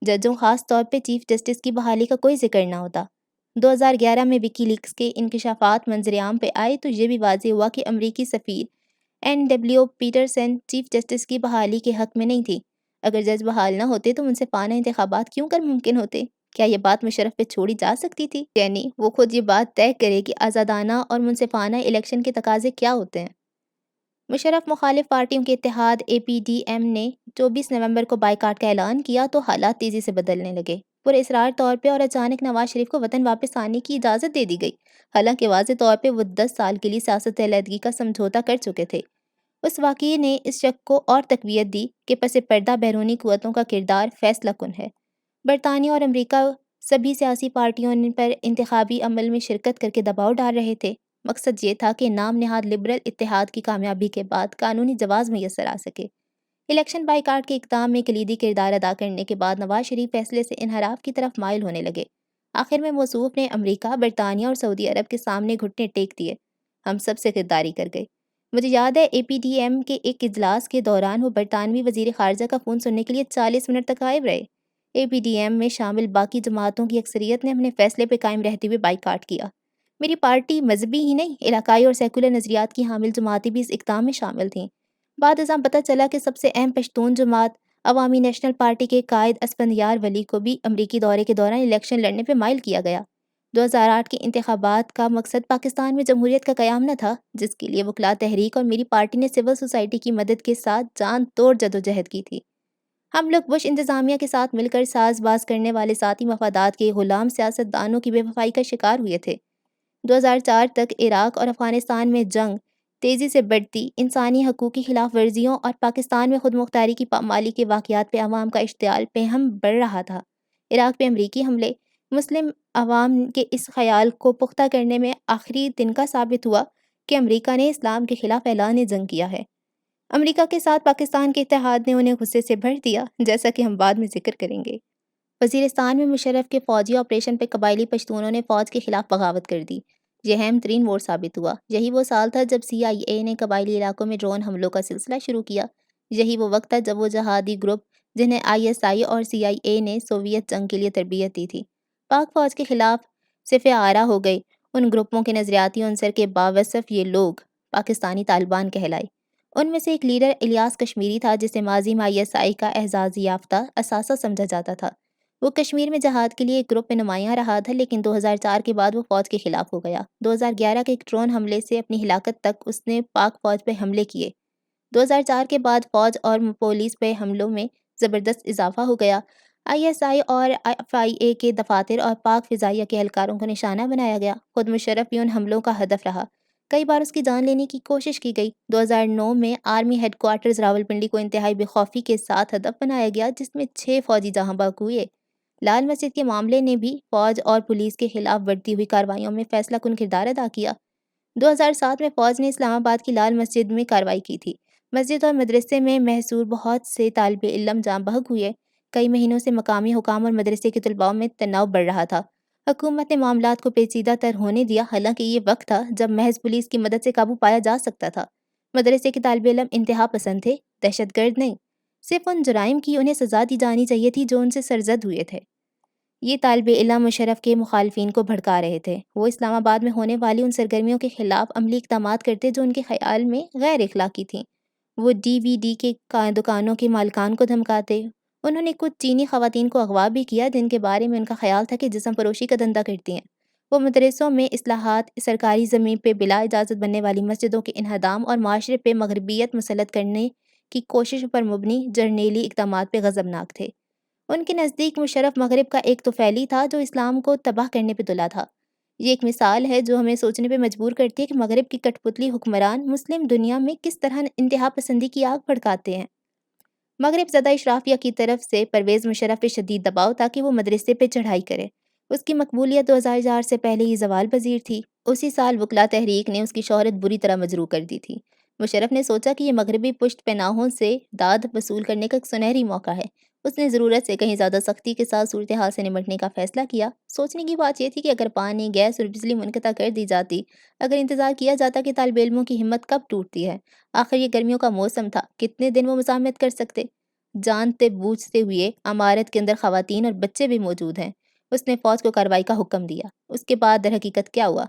ججوں، خاص طور پہ چیف جسٹس کی بحالی کا کوئی ذکر نہ ہوتا۔ 2011 میں وکی لیکس کے انکشافات منظر عام پہ آئے تو یہ بھی واضح ہوا کہ امریکی سفیر NW پیٹرسن چیف جسٹس کی بحالی کے حق میں نہیں تھی۔ اگر جج بحال نہ ہوتے تو منصفانہ انتخابات کیوں کر ممکن ہوتے؟ کیا یہ بات مشرف پہ چھوڑی جا سکتی تھی؟ یعنی وہ خود یہ بات طے کرے کہ آزادانہ اور منصفانہ الیکشن کے تقاضے کیا ہوتے ہیں۔ مشرف مخالف پارٹیوں کے اتحاد APDM نے 24 نومبر کو بائیکاٹ کا اعلان کیا تو حالات تیزی سے بدلنے لگے۔ پر اسرار طور پہ اور اچانک نواز شریف کو وطن واپس آنے کی اجازت دے دی گئی، حالانکہ واضح طور پہ وہ 10 سال کے لیے سیاست علیحدگی کا سمجھوتا کر چکے تھے۔ اس واقعے نے اس شک کو اور تقویت دی کہ پس پردہ بیرونی قوتوں کا کردار فیصلہ کن ہے۔ برطانیہ اور امریکہ سبھی سیاسی پارٹیوں پر انتخابی عمل میں شرکت کر کے دباؤ ڈال رہے تھے۔ مقصد یہ تھا کہ نام نہاد لبرل اتحاد کی کامیابی کے بعد قانونی جواز میسر آ سکے۔ الیکشن بائیکاٹ کے اقدام میں کلیدی کردار ادا کرنے کے بعد نواز شریف فیصلے سے انحراف کی طرف مائل ہونے لگے۔ آخر میں موصوف نے امریکہ، برطانیہ اور سعودی عرب کے سامنے گھٹنے ٹیک دیے۔ ہم سب سے غداری کر گئے۔ مجھے یاد ہے اے پی ڈی ایم کے ایک اجلاس کے دوران وہ برطانوی وزیر خارجہ کا فون سننے کے لیے 40 منٹ تک غائب رہے۔ اے پی ڈی ایم میں شامل باقی جماعتوں کی اکثریت نے اپنے فیصلے پہ قائم رہتے ہوئے بائیکاٹ کیا۔ میری پارٹی مذہبی ہی نہیں، علاقائی اور سیکولر نظریات کی حامل جماعتیں بھی اس اقدام میں شامل تھیں۔ بعد ازاں پتہ چلا کہ سب سے اہم پشتون جماعت عوامی نیشنل پارٹی کے قائد اسفندیار ولی کو بھی امریکی دورے کے دوران الیکشن لڑنے پہ مائل کیا گیا۔ 2008 کے انتخابات کا مقصد پاکستان میں جمہوریت کا قیام نہ تھا، جس کے لیے وکلاء تحریک اور میری پارٹی نے سول سوسائٹی کی مدد کے ساتھ جان توڑ جدوجہد کی تھی۔ ہم لوگ بش انتظامیہ کے ساتھ مل کر ساز باز کرنے والے ذاتی مفادات کے غلام سیاست دانوں کی بے وفائی کا شکار ہوئے تھے۔ 2004 تک عراق اور افغانستان میں جنگ، تیزی سے بڑھتی انسانی حقوق کی خلاف ورزیوں اور پاکستان میں خود مختاری کی پامالی کے واقعات پہ عوام کا اشتعال پہ ہم بڑھ رہا تھا۔ عراق پہ امریکی حملے مسلم عوام کے اس خیال کو پختہ کرنے میں آخری دن کا ثابت ہوا کہ امریکہ نے اسلام کے خلاف اعلان جنگ کیا ہے۔ امریکہ کے ساتھ پاکستان کے اتحاد نے انہیں غصے سے بھر دیا، جیسا کہ ہم بعد میں ذکر کریں گے۔ وزیرستان میں مشرف کے فوجی آپریشن پہ قبائلی پشتونوں نے فوج کے خلاف بغاوت کر دی۔ یہ اہم ترین موڑ ثابت ہوا۔ یہی وہ سال تھا جب CIA نے قبائلی علاقوں میں ڈرون حملوں کا سلسلہ شروع کیا۔ یہی وہ وقت تھا جب وہ جہادی گروپ جنہیں ISI اور CIA نے سوویت جنگ کے لیے تربیت دی تھی، پاک فوج کے خلاف صف آرا ہو گئی۔ ان گروپوں کے نظریاتی عنصر کے باوصف یہ لوگ پاکستانی طالبان کہلائے۔ ان میں سے ایک لیڈر الیاس کشمیری تھا، جسے ماضی میں ISI کا اعزاز یافتہ اثاثہ سمجھا جاتا تھا۔ وہ کشمیر میں جہاد کے لیے ایک گروپ میں نمایاں رہا تھا، لیکن 2004 کے بعد وہ فوج کے خلاف ہو گیا۔ 2011 کے ایک ڈرون حملے سے اپنی ہلاکت تک اس نے پاک فوج پہ حملے کیے۔ 2004 کے بعد فوج اور پولیس پہ حملوں میں زبردست اضافہ ہو گیا۔ ISI اور FIA کے دفاتر اور پاک فضائیہ کے اہلکاروں کو نشانہ بنایا گیا۔ خود مشرف بھی ان حملوں کا ہدف رہا۔ کئی بار اس کی جان لینے کی کوشش کی گئی۔ 2009 میں آرمی ہیڈ کوارٹرز راولپنڈی کو انتہائی بے خوفی کے ساتھ ہدف بنایا گیا، جس میں 6 فوجی جاں بحق ہوئے۔ لال مسجد کے معاملے نے بھی فوج اور پولیس کے خلاف بڑھتی ہوئی کارروائیوں میں فیصلہ کن کردار ادا کیا۔ 2007 میں فوج نے اسلام آباد کی لال مسجد میں کارروائی کی تھی۔ مسجد اور مدرسے میں محصور بہت سے طالب علم جاں بحق ہوئے۔ کئی مہینوں سے مقامی حکام اور مدرسے کے طلباء میں تناؤ بڑھ رہا تھا۔ حکومت نے معاملات کو پیچیدہ تر ہونے دیا، حالانکہ یہ وقت تھا جب محض پولیس کی مدد سے قابو پایا جا سکتا تھا۔ مدرسے کے طالب علم انتہا پسند تھے، دہشت گرد نہیں۔ صرف ان جرائم کی انہیں سزا دی جانی چاہیے تھی جو ان سے سرزد ہوئے تھے۔ یہ طالب علم مشرف کے مخالفین کو بھڑکا رہے تھے۔ وہ اسلام آباد میں ہونے والی ان سرگرمیوں کے خلاف عملی اقدامات کرتے جو ان کے خیال میں غیر اخلاقی تھیں۔ وہ DVD کے دکانوں کے مالکان کو دھمکاتے۔ انہوں نے کچھ چینی خواتین کو اغوا بھی کیا، جن کے بارے میں ان کا خیال تھا کہ جسم فروشی کا دھندا کرتی ہیں۔ وہ مدرسوں میں اصلاحات، سرکاری زمین پہ بلا اجازت بننے والی مسجدوں کے انہدام اور معاشرے پہ مغربیت مسلط کرنے کی کوشش پر مبنی جرنیلی اقدامات پہ غضبناک تھے۔ ان کے نزدیک مشرف مغرب کا ایک طفیلی تھا جو اسلام کو تباہ کرنے پہ تلا تھا۔ یہ ایک مثال ہے جو ہمیں سوچنے پہ مجبور کرتی ہے کہ مغرب کی کٹ پتلی حکمران مسلم دنیا میں کس طرح انتہا پسندی کی آگ بھڑکاتے ہیں۔ مغرب زدہ اشرافیہ کی طرف سے پرویز مشرف پہ شدید دباؤ تھا کہ وہ مدرسے پہ چڑھائی کرے۔ اس کی مقبولیت 2004 سے پہلے ہی زوال پذیر تھی۔ اسی سال وکلاء تحریک نے اس کی شہرت بری طرح مجروح کر دی تھی۔ مشرف نے سوچا کہ یہ مغربی پشت پناہوں سے داد وصول کرنے کا ایک سنہری موقع ہے۔ اس نے ضرورت سے کہیں زیادہ سختی کے ساتھ صورتحال سے نمٹنے کا فیصلہ کیا۔ سوچنے کی بات یہ تھی کہ اگر پانی، گیس اور بجلی منقطع کر دی جاتی، اگر انتظار کیا جاتا کہ طالب علموں کی ہمت کب ٹوٹتی ہے، آخر یہ گرمیوں کا موسم تھا، کتنے دن وہ مزاحمت کر سکتے؟ جانتے بوجھتے ہوئے عمارت کے اندر خواتین اور بچے بھی موجود ہیں۔ اس نے فوج کو کارروائی کا حکم دیا۔ اس کے بعد در حقیقت کیا ہوا؟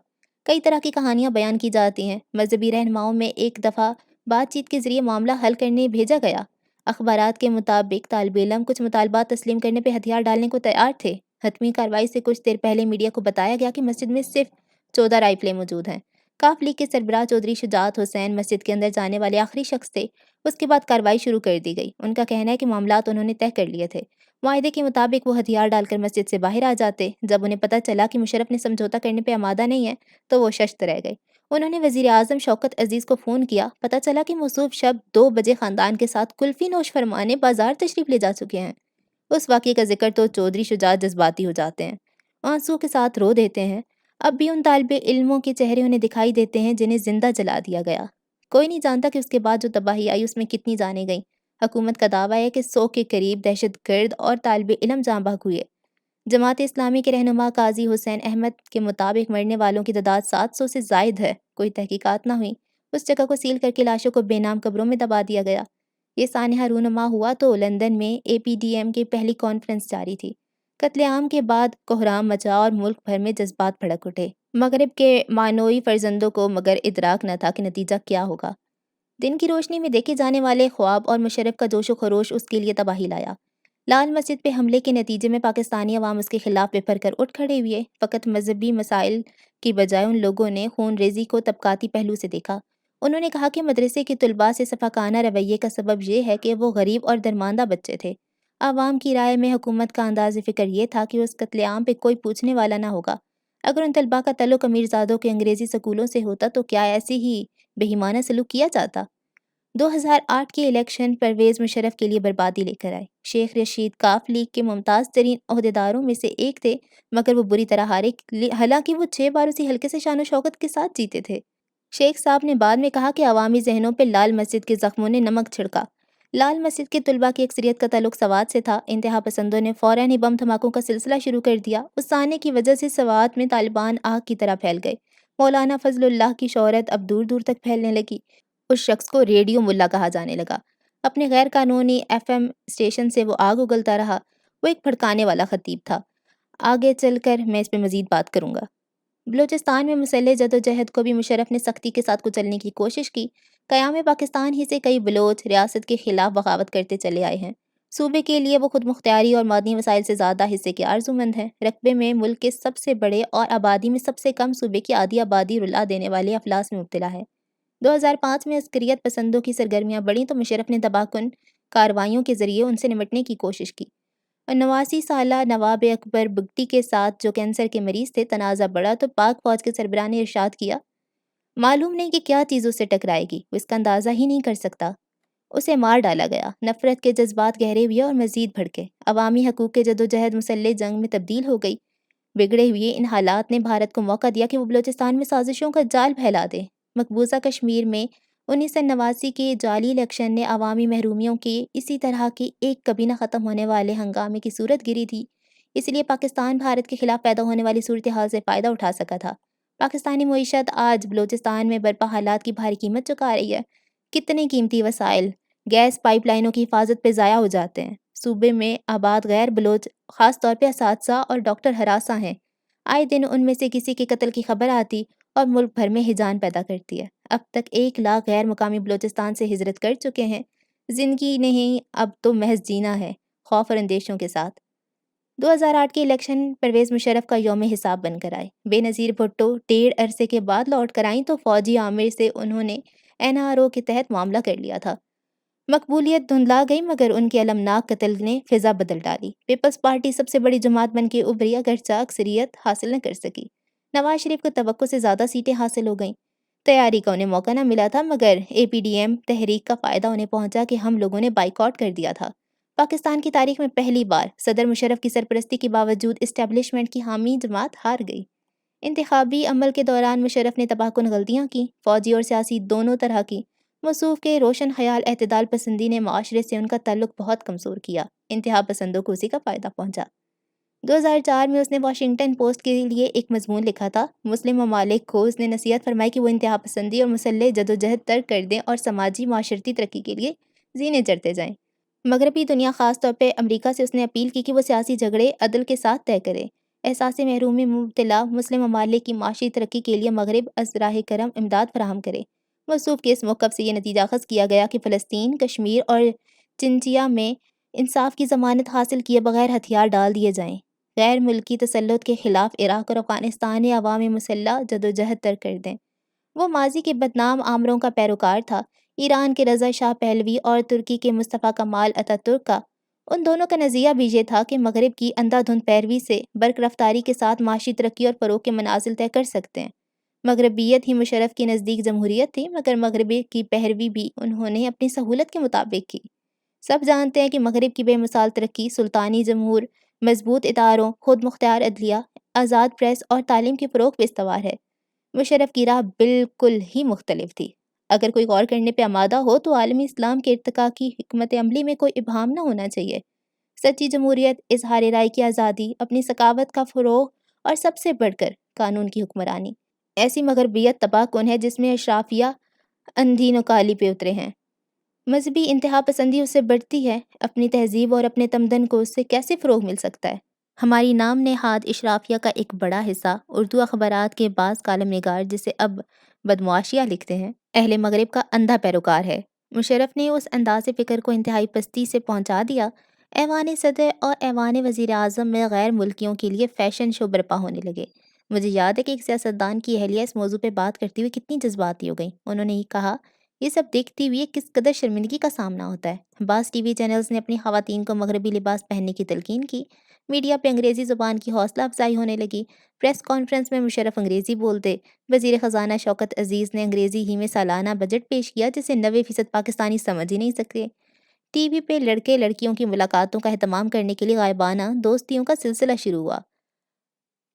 کئی طرح کی کہانیاں بیان کی جاتی ہیں۔ مذہبی رہنماؤں میں ایک دفعہ بات چیت کے ذریعے معاملہ حل کرنے بھیجا گیا۔ اخبارات کے مطابق طالب علم کچھ مطالبات تسلیم کرنے پہ ہتھیار ڈالنے کو تیار تھے۔ حتمی کارروائی سے کچھ دیر پہلے میڈیا کو بتایا گیا کہ مسجد میں صرف 14 رائفلیں موجود ہیں۔ کاف لیگ کے سربراہ چودھری شجاعت حسین مسجد کے اندر جانے والے آخری شخص تھے۔ اس کے بعد کارروائی شروع کر دی گئی۔ ان کا کہنا ہے کہ معاملات انہوں نے طے کر لیے تھے۔ معاہدے کے مطابق وہ ہتھیار ڈال کر مسجد سے باہر آ جاتے۔ جب انہیں پتہ چلا کہ مشرف نے سمجھوتہ کرنے پہ آمادہ نہیں ہے تو وہ ششت رہ گئے۔ انہوں نے وزیر اعظم شوکت عزیز کو فون کیا۔ پتہ چلا کہ موصوف شب 2 بجے خاندان کے ساتھ کلفی نوش فرمانے بازار تشریف لے جا چکے ہیں۔ اس واقعے کا ذکر تو چودھری شجاعت جذباتی ہو جاتے ہیں، آنسو کے ساتھ رو دیتے ہیں۔ اب بھی ان طالب علموں کے چہرے انہیں دکھائی دیتے ہیں جنہیں زندہ جلا دیا گیا۔ کوئی نہیں جانتا کہ اس کے بعد جو تباہی آئی اس میں کتنی جانیں گئیں۔ حکومت کا دعویٰ ہے کہ 100 کے قریب دہشت گرد اور طالب علم جاں بحق ہوئے۔ جماعت اسلامی کے رہنما قاضی حسین احمد کے مطابق مرنے والوں کی تعداد 700 سے زائد ہے۔ کوئی تحقیقات نہ ہوئی، اس جگہ کو سیل کر کے لاشوں کو بے نام قبروں میں دبا دیا گیا۔ یہ سانحہ رونما ہوا تو لندن میں APDM کی پہلی کانفرنس جاری تھی۔ قتل عام کے بعد کوہرام مچا اور ملک بھر میں جذبات بھڑک اٹھے۔ مغرب کے مانوئی فرزندوں کو مگر ادراک نہ تھا کہ نتیجہ کیا ہوگا۔ دن کی روشنی میں دیکھے جانے والے خواب اور مشرف کا جوش و خروش اس کے لیے تباہی لایا۔ لال مسجد پہ حملے کے نتیجے میں پاکستانی عوام اس کے خلاف بپھر کر اٹھ کھڑے ہوئے۔ فقط مذہبی مسائل کی بجائے ان لوگوں نے خون ریزی کو طبقاتی پہلو سے دیکھا۔ انہوں نے کہا کہ مدرسے کے طلباء سے صفاقانہ رویے کا سبب یہ ہے کہ وہ غریب اور درماندہ بچے تھے۔ عوام کی رائے میں حکومت کا انداز فکر یہ تھا کہ اس قتل عام پہ کوئی پوچھنے والا نہ ہوگا۔ اگر ان طلباء کا تعلق امیرزادوں کے انگریزی سکولوں سے ہوتا تو کیا ایسے ہی بے ایمانہ سلوک کیا جاتا؟ 2008 کے الیکشن پرویز مشرف کے لیے بربادی لے کر آئے۔ شیخ رشید ق لیگ کے ممتاز ترین عہدیداروں میں سے ایک تھے، مگر وہ بری طرح ہارے، حالانکہ وہ 6 بار اسی حلقے سے شان و شوکت کے ساتھ جیتے تھے۔ شیخ صاحب نے بعد میں کہا کہ عوامی ذہنوں پہ لال مسجد کے زخموں نے نمک چھڑکا۔ لال مسجد کے طلباء کی اکثریت کا تعلق سوات سے تھا۔ انتہا پسندوں نے فوراً ہی بم دھماکوں کا سلسلہ شروع کر دیا۔ اس سانحے کی وجہ سے سوات میں طالبان آگ کی طرح پھیل گئے۔ مولانا فضل اللہ کی شہرت اب دور دور تک پھیلنے لگی۔ اس شخص کو ریڈیو ملا کہا جانے لگا۔ اپنے غیر قانونی FM اسٹیشن سے وہ آگ اگلتا رہا۔ وہ ایک بھڑکانے والا خطیب تھا۔ آگے چل کر میں اس پہ مزید بات کروں گا۔ بلوچستان میں مسلح جدوجہد کو بھی مشرف نے سختی کے ساتھ کچلنے کی کوشش کی۔ قیام پاکستان ہی سے کئی بلوچ ریاست کے خلاف بغاوت کرتے چلے آئے ہیں۔ صوبے کے لیے وہ خود مختاری اور معدنی وسائل سے زیادہ حصے کے آرزومند ہیں۔ رقبے میں ملک کے سب سے بڑے اور آبادی میں سب سے کم صوبے کی آدھی آبادی رلا دینے والے افلاس میں مبتلا ہے۔ 2005 میں عسکریت پسندوں کی سرگرمیاں بڑھیں تو مشرف نے تباہ کن کارروائیوں کے ذریعے ان سے نمٹنے کی کوشش کی۔ 89 سالہ نواب اکبر بگٹی کے ساتھ جو کینسر کے مریض تھے، تنازع بڑھا تو پاک فوج کے سربراہ نے ارشاد کیا، معلوم نہیں کہ کیا چیز اس سے ٹکرائے گی، وہ اس کا اندازہ ہی نہیں کر سکتا۔ اسے مار ڈالا گیا۔ نفرت کے جذبات گہرے ہوئے اور مزید بھڑکے۔ عوامی حقوق کے جدوجہد مسلح جنگ میں تبدیل ہو گئی۔ بگڑے ہوئے ان حالات نے بھارت کو موقع دیا کہ وہ بلوچستان میں سازشوں کا جال پھیلا دے۔ مقبوضہ کشمیر میں 1989 کے جعلی الیکشن نے عوامی محرومیوں کے اسی طرح کے ایک کبھی نہ ختم ہونے والے ہنگامے کی صورت گری تھی۔ اس لیے پاکستان بھارت کے خلاف پیدا ہونے والی صورتحال سے فائدہ اٹھا سکا تھا۔ پاکستانی معیشت آج بلوچستان میں برپا حالات کی بھاری قیمت چکا رہی ہے۔ کتنے قیمتی وسائل گیس پائپ لائنوں کی حفاظت پہ ضائع ہو جاتے ہیں۔ صوبے میں آباد غیر بلوچ خاص طور پہ اساتذہ اور ڈاکٹر ہراساں ہیں۔ آئے دن ان میں سے کسی کے قتل کی خبر آتی اور ملک بھر میں ہیجان پیدا کرتی ہے۔ اب تک 1 لاکھ غیر مقامی بلوچستان سے ہجرت کر چکے ہیں۔ زندگی نہیں، اب تو محض جینا ہے، خوف اور اندیشوں کے ساتھ۔ 2008 کے الیکشن پرویز مشرف کا یوم حساب بن کر آئے۔ بے نظیر بھٹو ڈیڑھ عرصے کے بعد لوٹ کر آئیں تو فوجی عامر سے انہوں نے NRO کے تحت معاملہ کر لیا تھا۔ مقبولیت دھندلا گئی مگر ان کے المناک قتل نے فضا بدل ڈالی۔ پیپلز پارٹی سب سے بڑی جماعت بن کے ابھری اگرچہ اکثریت حاصل نہ کر سکی۔ نواز شریف کو توقع سے زیادہ سیٹیں حاصل ہو گئیں۔ تیاری کا انہیں موقع نہ ملا تھا مگر APDM تحریک کا فائدہ انہیں پہنچا کہ ہم لوگوں نے بائیکاٹ کر دیا تھا۔ پاکستان کی تاریخ میں پہلی بار صدر مشرف کی سرپرستی کے باوجود اسٹیبلشمنٹ کی حامی جماعت ہار گئی۔ انتخابی عمل کے دوران مشرف نے تباہ کن غلطیاں کی، فوجی اور سیاسی دونوں طرح کی۔ موصوف کے روشن خیال اعتدال پسندی نے معاشرے سے ان کا تعلق بہت کمزور کیا۔ انتہا پسندوں کو اسی کا فائدہ پہنچا۔ 2004 میں اس نے واشنگٹن پوسٹ کے لیے ایک مضمون لکھا تھا۔ مسلم ممالک کو اس نے نصیحت فرمائی کہ وہ انتہا پسندی اور مسلح جدوجہد ترک کر دیں اور سماجی معاشرتی ترقی کے لیے زینے چڑھتے جائیں۔ مغربی دنیا خاص طور پہ امریکہ سے اس نے اپیل کی کہ وہ سیاسی جھگڑے عدل کے ساتھ طے کرے۔ احساس محرومی میں مبتلا مسلم ممالک کی معاشی ترقی کے لیے مغرب از راہ کرم امداد فراہم کرے۔ موصوف کے اس موقف سے یہ نتیجہ اخذ کیا گیا کہ فلسطین، کشمیر اور چنچیا میں انصاف کی ضمانت حاصل کیے بغیر ہتھیار ڈال دیے جائیں۔ غیر ملکی تسلط کے خلاف عراق اور افغانستان عوامی مسلح جدوجہد ترک کر دیں۔ وہ ماضی کے بدنام آمروں کا پیروکار تھا، ایران کے رضا شاہ پہلوی اور ترکی کے مصطفیٰ کمال اتاتürk کا۔ ان دونوں کا نظریہ بھی یہ تھا کہ مغرب کی اندھا دھند پیروی سے برق رفتاری کے ساتھ معاشی ترقی اور فروغ کے منازل طے کر سکتے ہیں۔ مغربیت ہی مشرف کے نزدیک جمہوریت تھی مگر مغربی کی پیروی بھی انہوں نے اپنی سہولت کے مطابق کی۔ سب جانتے ہیں کہ مغرب کی بے مثال ترقی، سلطانی جمہور، مضبوط اداروں، خود مختار عدلیہ، آزاد پریس اور تعلیم کے فروغ پہ استوار ہے۔ مشرف کی راہ بالکل ہی مختلف تھی۔ اگر کوئی غور کرنے پہ آمادہ ہو تو عالمی اسلام کے ارتقاء کی حکمت عملی میں کوئی ابہام نہ ہونا چاہیے۔ سچی جمہوریت، اظہار رائے کی آزادی، اپنی ثقافت کا فروغ اور سب سے بڑھ کر قانون کی حکمرانی۔ ایسی مغربیت تباہ کن ہے جس میں اشرافیہ اندھی نکالی پہ اترے ہیں۔ مذہبی انتہا پسندی اس سے بڑھتی ہے، اپنی تہذیب اور اپنے تمدن کو اس سے کیسے فروغ مل سکتا ہے؟ ہماری نام نہاد اشرافیہ کا ایک بڑا حصہ اردو اخبارات کے بعض کالم نگار جسے اب بدمعاشیہ لکھتے ہیں، اہل مغرب کا اندھا پیروکار ہے۔ مشرف نے اس انداز فکر کو انتہائی پستی سے پہنچا دیا۔ ایوان صدر اور ایوان وزیر اعظم میں غیر ملکیوں کے لیے فیشن شو برپا ہونے لگے۔ مجھے یاد ہے کہ ایک سیاستدان کی اہلیہ اس موضوع پہ بات کرتے ہوئے کتنی جذباتی ہو گئی۔ انہوں نے کہا، یہ سب دیکھتے ہوئے کس قدر شرمندگی کا سامنا ہوتا ہے۔ بعض ٹی وی چینلز نے اپنی خواتین کو مغربی لباس پہننے کی تلقین کی، میڈیا پہ انگریزی زبان کی حوصلہ افزائی ہونے لگی۔ پریس کانفرنس میں مشرف انگریزی بولتے، وزیر خزانہ شوکت عزیز نے انگریزی ہی میں سالانہ بجٹ پیش کیا جسے 90% پاکستانی سمجھ ہی نہیں سکتے۔ ٹی وی پہ لڑکے لڑکیوں کی ملاقاتوں کا اہتمام کرنے کے لیے غائبانہ دوستیوں کا سلسلہ شروع ہوا۔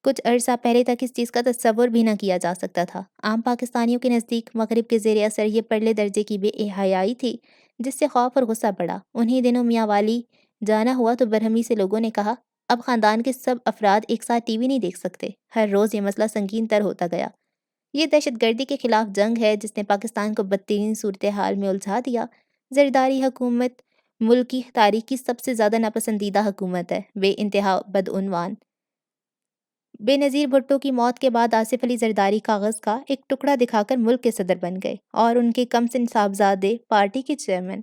کچھ عرصہ پہلے تک اس چیز کا تصور بھی نہ کیا جا سکتا تھا۔ عام پاکستانیوں کے نزدیک مغرب کے زیر اثر یہ پرلے درجے کی بے حیائی تھی جس سے خوف اور غصہ بڑھا۔ انہی دنوں میاں والی جانا ہوا تو برہمی سے لوگوں نے کہا، اب خاندان کے سب افراد ایک ساتھ ٹی وی نہیں دیکھ سکتے۔ ہر روز یہ مسئلہ سنگین تر ہوتا گیا۔ یہ دہشت گردی کے خلاف جنگ ہے جس نے پاکستان کو بدترین صورتحال میں الجھا دیا۔ زرداری حکومت ملک کی تاریخ کی سب سے زیادہ ناپسندیدہ حکومت ہے۔ بے انتہا بدعنوان بے نظیر بھٹو کی موت کے بعد آصف علی زرداری کاغذ کا ایک ٹکڑا دکھا کر ملک کے صدر بن گئے اور ان کے کم سن صاحبزادے پارٹی کے چیئرمین۔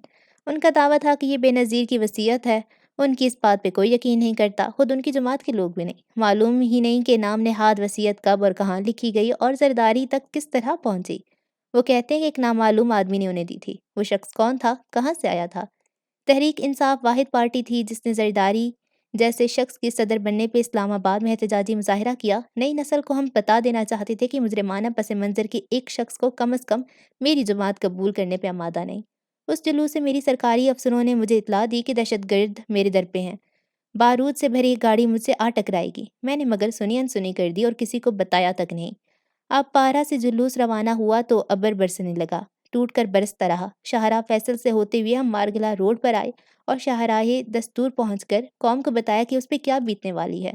ان کا دعویٰ تھا کہ یہ بے نظیر کی وصیت ہے۔ ان کی اس بات پہ کوئی یقین نہیں کرتا، خود ان کی جماعت کے لوگ بھی نہیں۔ معلوم ہی نہیں کہ نام نہاد وصیت کب اور کہاں لکھی گئی اور زرداری تک کس طرح پہنچی۔ وہ کہتے ہیں کہ ایک نامعلوم آدمی نے انہیں دی تھی۔ وہ شخص کون تھا؟ کہاں سے آیا تھا؟ تحریک انصاف واحد پارٹی تھی جس نے زرداری جیسے شخص کے صدر بننے پہ اسلام آباد میں احتجاجی مظاہرہ کیا۔ نئی نسل کو ہم بتا دینا چاہتے تھے کہ مجرمانہ پس منظر کے ایک شخص کو کم از کم میری جماعت قبول کرنے پہ آمادہ نہیں۔ اس جلوس سے میری سرکاری افسروں نے مجھے اطلاع دی کہ دہشت گرد میرے در پہ ہیں، بارود سے بھری ایک گاڑی مجھ سے آ ٹکرائے گی۔ میں نے مگر سنی انسنی کر دی اور کسی کو بتایا تک نہیں۔ اب پارا سے جلوس روانہ ہوا تو ابر برسنے لگا، ٹوٹ کر برستا رہا۔ شاہراہ فیصل سے ہوتے ہوئے ہم مارگلا روڈ پر آئے اور شاہراہ دستور پہنچ کر قوم کو بتایا کہ اس پہ کیا بیتنے والی ہے۔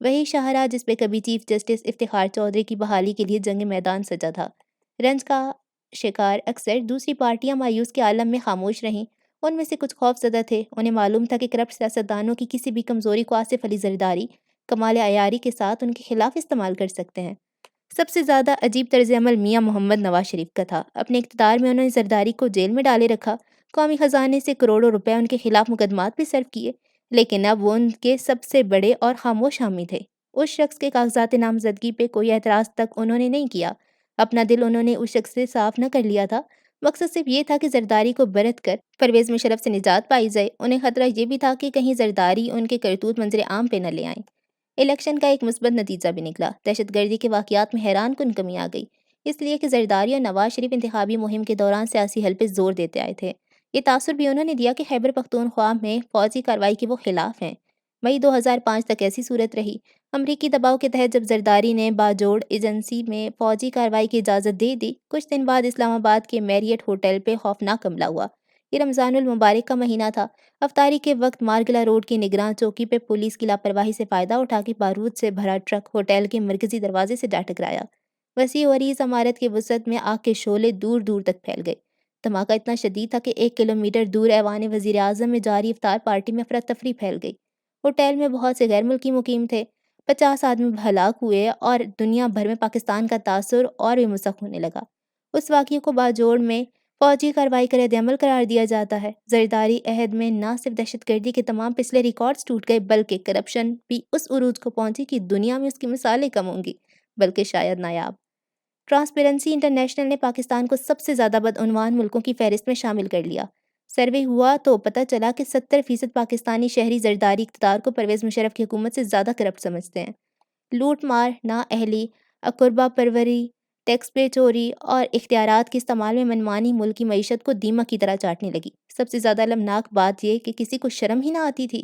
وہی شاہراہ جس پہ کبھی چیف جسٹس افتخار چودھری کی بحالی کے لیے جنگ میدان سجا تھا۔ رنج کا شکار اکثر دوسری پارٹیاں مایوس کے عالم میں خاموش رہیں۔ ان میں سے کچھ خوف زدہ تھے۔ انہیں معلوم تھا کہ کرپٹ سیاستدانوں کی کسی بھی کمزوری کو آصف علی زرداری کمال عیاری کے ساتھ ان کے خلاف استعمال کر سکتے ہیں۔ سب سے زیادہ عجیب طرز عمل میاں محمد نواز شریف کا تھا۔ اپنے اقتدار میں انہوں نے زرداری کو جیل میں ڈالے رکھا، قومی خزانے سے کروڑوں روپے ان کے خلاف مقدمات بھی صرف کیے، لیکن اب وہ ان کے سب سے بڑے اور خاموش حامی تھے۔ اس شخص کے کاغذات نامزدگی پہ کوئی اعتراض تک انہوں نے نہیں کیا۔ اپنا دل انہوں نے اس شخص سے صاف نہ کر لیا تھا۔ مقصد صرف یہ تھا کہ زرداری کو برت کر پرویز مشرف سے نجات پائی جائے۔ انہیں خطرہ یہ بھی تھا کہ کہیں زرداری ان کے کرتوت منظر عام پہ نہ لے آئیں۔ الیکشن کا ایک مثبت نتیجہ بھی نکلا۔ دہشت گردی کے واقعات میں حیران کن کمی آ گئی، اس لیے کہ زرداری اور نواز شریف انتخابی مہم کے دوران سیاسی حل پہ زور دیتے آئے تھے۔ یہ تاثر بھی انہوں نے دیا کہ خیبر پختونخوا میں فوجی کارروائی کے وہ خلاف ہیں۔ مئی 2005 تک ایسی صورت رہی۔ امریکی دباؤ کے تحت جب زرداری نے باجوڑ ایجنسی میں فوجی کارروائی کی اجازت دے دی، کچھ دن بعد اسلام آباد کے میریٹ ہوٹل پہ خوفناک حملہ ہوا۔ یہ رمضان المبارک کا مہینہ تھا۔ افطاری کے وقت مارگلا روڈ کی نگراں چوکی پہ پولیس کی لاپرواہی سے فائدہ اٹھا کے بارود سے بھرا ٹرک ہوٹل کے مرکزی دروازے سے جا ٹکرایا۔ وسیع و عریض عمارت کے وسعت میں آگ کے شعلے دور دور تک پھیل گئے۔ دھماکہ اتنا شدید تھا کہ 1 کلومیٹر دور ایوان وزیر اعظم میں جاری افطار پارٹی میں افراتفری پھیل گئی۔ ہوٹل میں بہت سے غیر ملکی مقیم تھے۔ 50 آدمی ہلاک ہوئے اور دنیا بھر میں پاکستان کا تاثر اور بھی مسخ ہونے لگا۔ اس واقعے کو باجوڑ میں فوجی کارروائی کا رد عمل قرار دیا جاتا ہے۔ زرداری عہد میں نہ صرف دہشت گردی کے تمام پچھلے ریکارڈز ٹوٹ گئے بلکہ کرپشن بھی اس عروج کو پہنچی کہ دنیا میں اس کی مثالیں کم ہوں گی، بلکہ شاید نایاب۔ ٹرانسپیرنسی انٹرنیشنل نے پاکستان کو سب سے زیادہ بدعنوان ملکوں کی فہرست میں شامل کر لیا۔ سروے ہوا تو پتہ چلا کہ 70% پاکستانی شہری زرداری اقتدار کو پرویز مشرف کی حکومت سے زیادہ کرپٹ سمجھتے ہیں۔ لوٹ مار، نااہلی، اقربا پروری، ٹیکس پے چوری اور اختیارات کے استعمال میں منمانی ملک کی معیشت کو دیمک کی طرح چاٹنے لگی۔ سب سے زیادہ المناک بات یہ کہ کسی کو شرم ہی نہ آتی تھی۔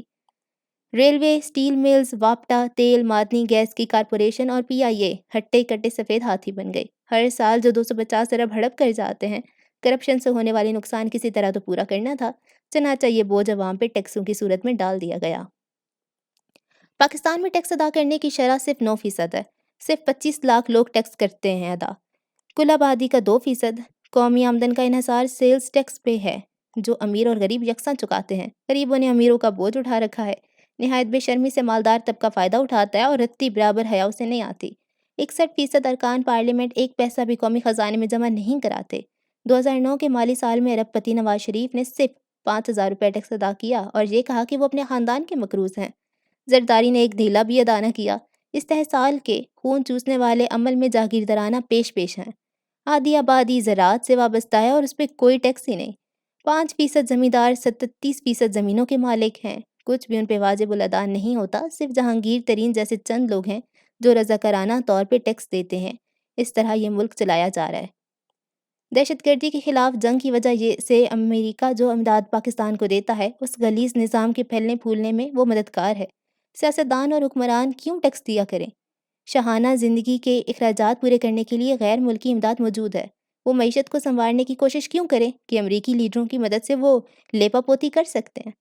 ریلوے، اسٹیل ملز، واپٹا، تیل، معدنی گیس کی کارپوریشن اور پی آئی اے ہٹے کٹے سفید ہاتھی بن گئی۔ ہر سال جو 250 ارب ہڑپ کر جاتے ہیں، کرپشن سے ہونے والی نقصان کسی طرح تو پورا کرنا تھا، چنانچہ یہ بوجھ عوام پہ ٹیکسوں کی صورت میں ڈال دیا گیا۔ پاکستان میں ٹیکس ادا کرنے کی شرح صرف 9% ہے۔ صرف 25 لاکھ لوگ ٹیکس کرتے ہیں ادا۔ کل آبادی کا 2%۔ قومی آمدن کا انحصار سیلز ٹیکس پہ ہے، جو امیر اور غریب یکساں چکاتے ہیں۔ غریبوں نے امیروں کا بوجھ اٹھا رکھا ہے۔ نہایت بے شرمی سے مالدار طبقہ فائدہ اٹھاتا ہے اور رتی برابر حیا اسے نہیں آتی۔ 61% ارکان پارلیمنٹ ایک پیسہ بھی قومی خزانے میں جمع نہیں کراتے۔ 2009 کے مالی سال میں ارب پتی نواز شریف نے صرف 5,000 روپے ٹیکس ادا کیا اور یہ کہا کہ وہ اپنے خاندان کے مقروض ہیں۔ زرداری نے ایک ڈھیلا بھی ادا نہ کیا۔ استحصال کے خون چوسنے والے عمل میں جاگیردارانہ پیش ہیں۔ آدھی آبادی زراعت سے وابستہ ہے اور اس پہ کوئی ٹیکس ہی نہیں۔ 5% زمیندار 37% زمینوں کے مالک ہیں۔ کچھ بھی ان پہ واجب الادا نہیں ہوتا، صرف جہانگیر ترین جیسے چند لوگ ہیں جو رضاکارانہ طور پہ ٹیکس دیتے ہیں۔ اس طرح یہ ملک چلایا جا رہا ہے۔ دہشت گردی کے خلاف جنگ کی وجہ یہ سے امریکہ جو امداد پاکستان کو دیتا ہے، اس غلیظ نظام کے پھیلنے پھولنے میں وہ مددگار ہے۔ سیاستدان اور حکمران کیوں ٹیکس دیا کریں؟ شاہانہ زندگی کے اخراجات پورے کرنے کے لیے غیر ملکی امداد موجود ہے۔ وہ معیشت کو سنوارنے کی کوشش کیوں کریں کہ امریکی لیڈروں کی مدد سے وہ لیپا پوتی کر سکتے ہیں؟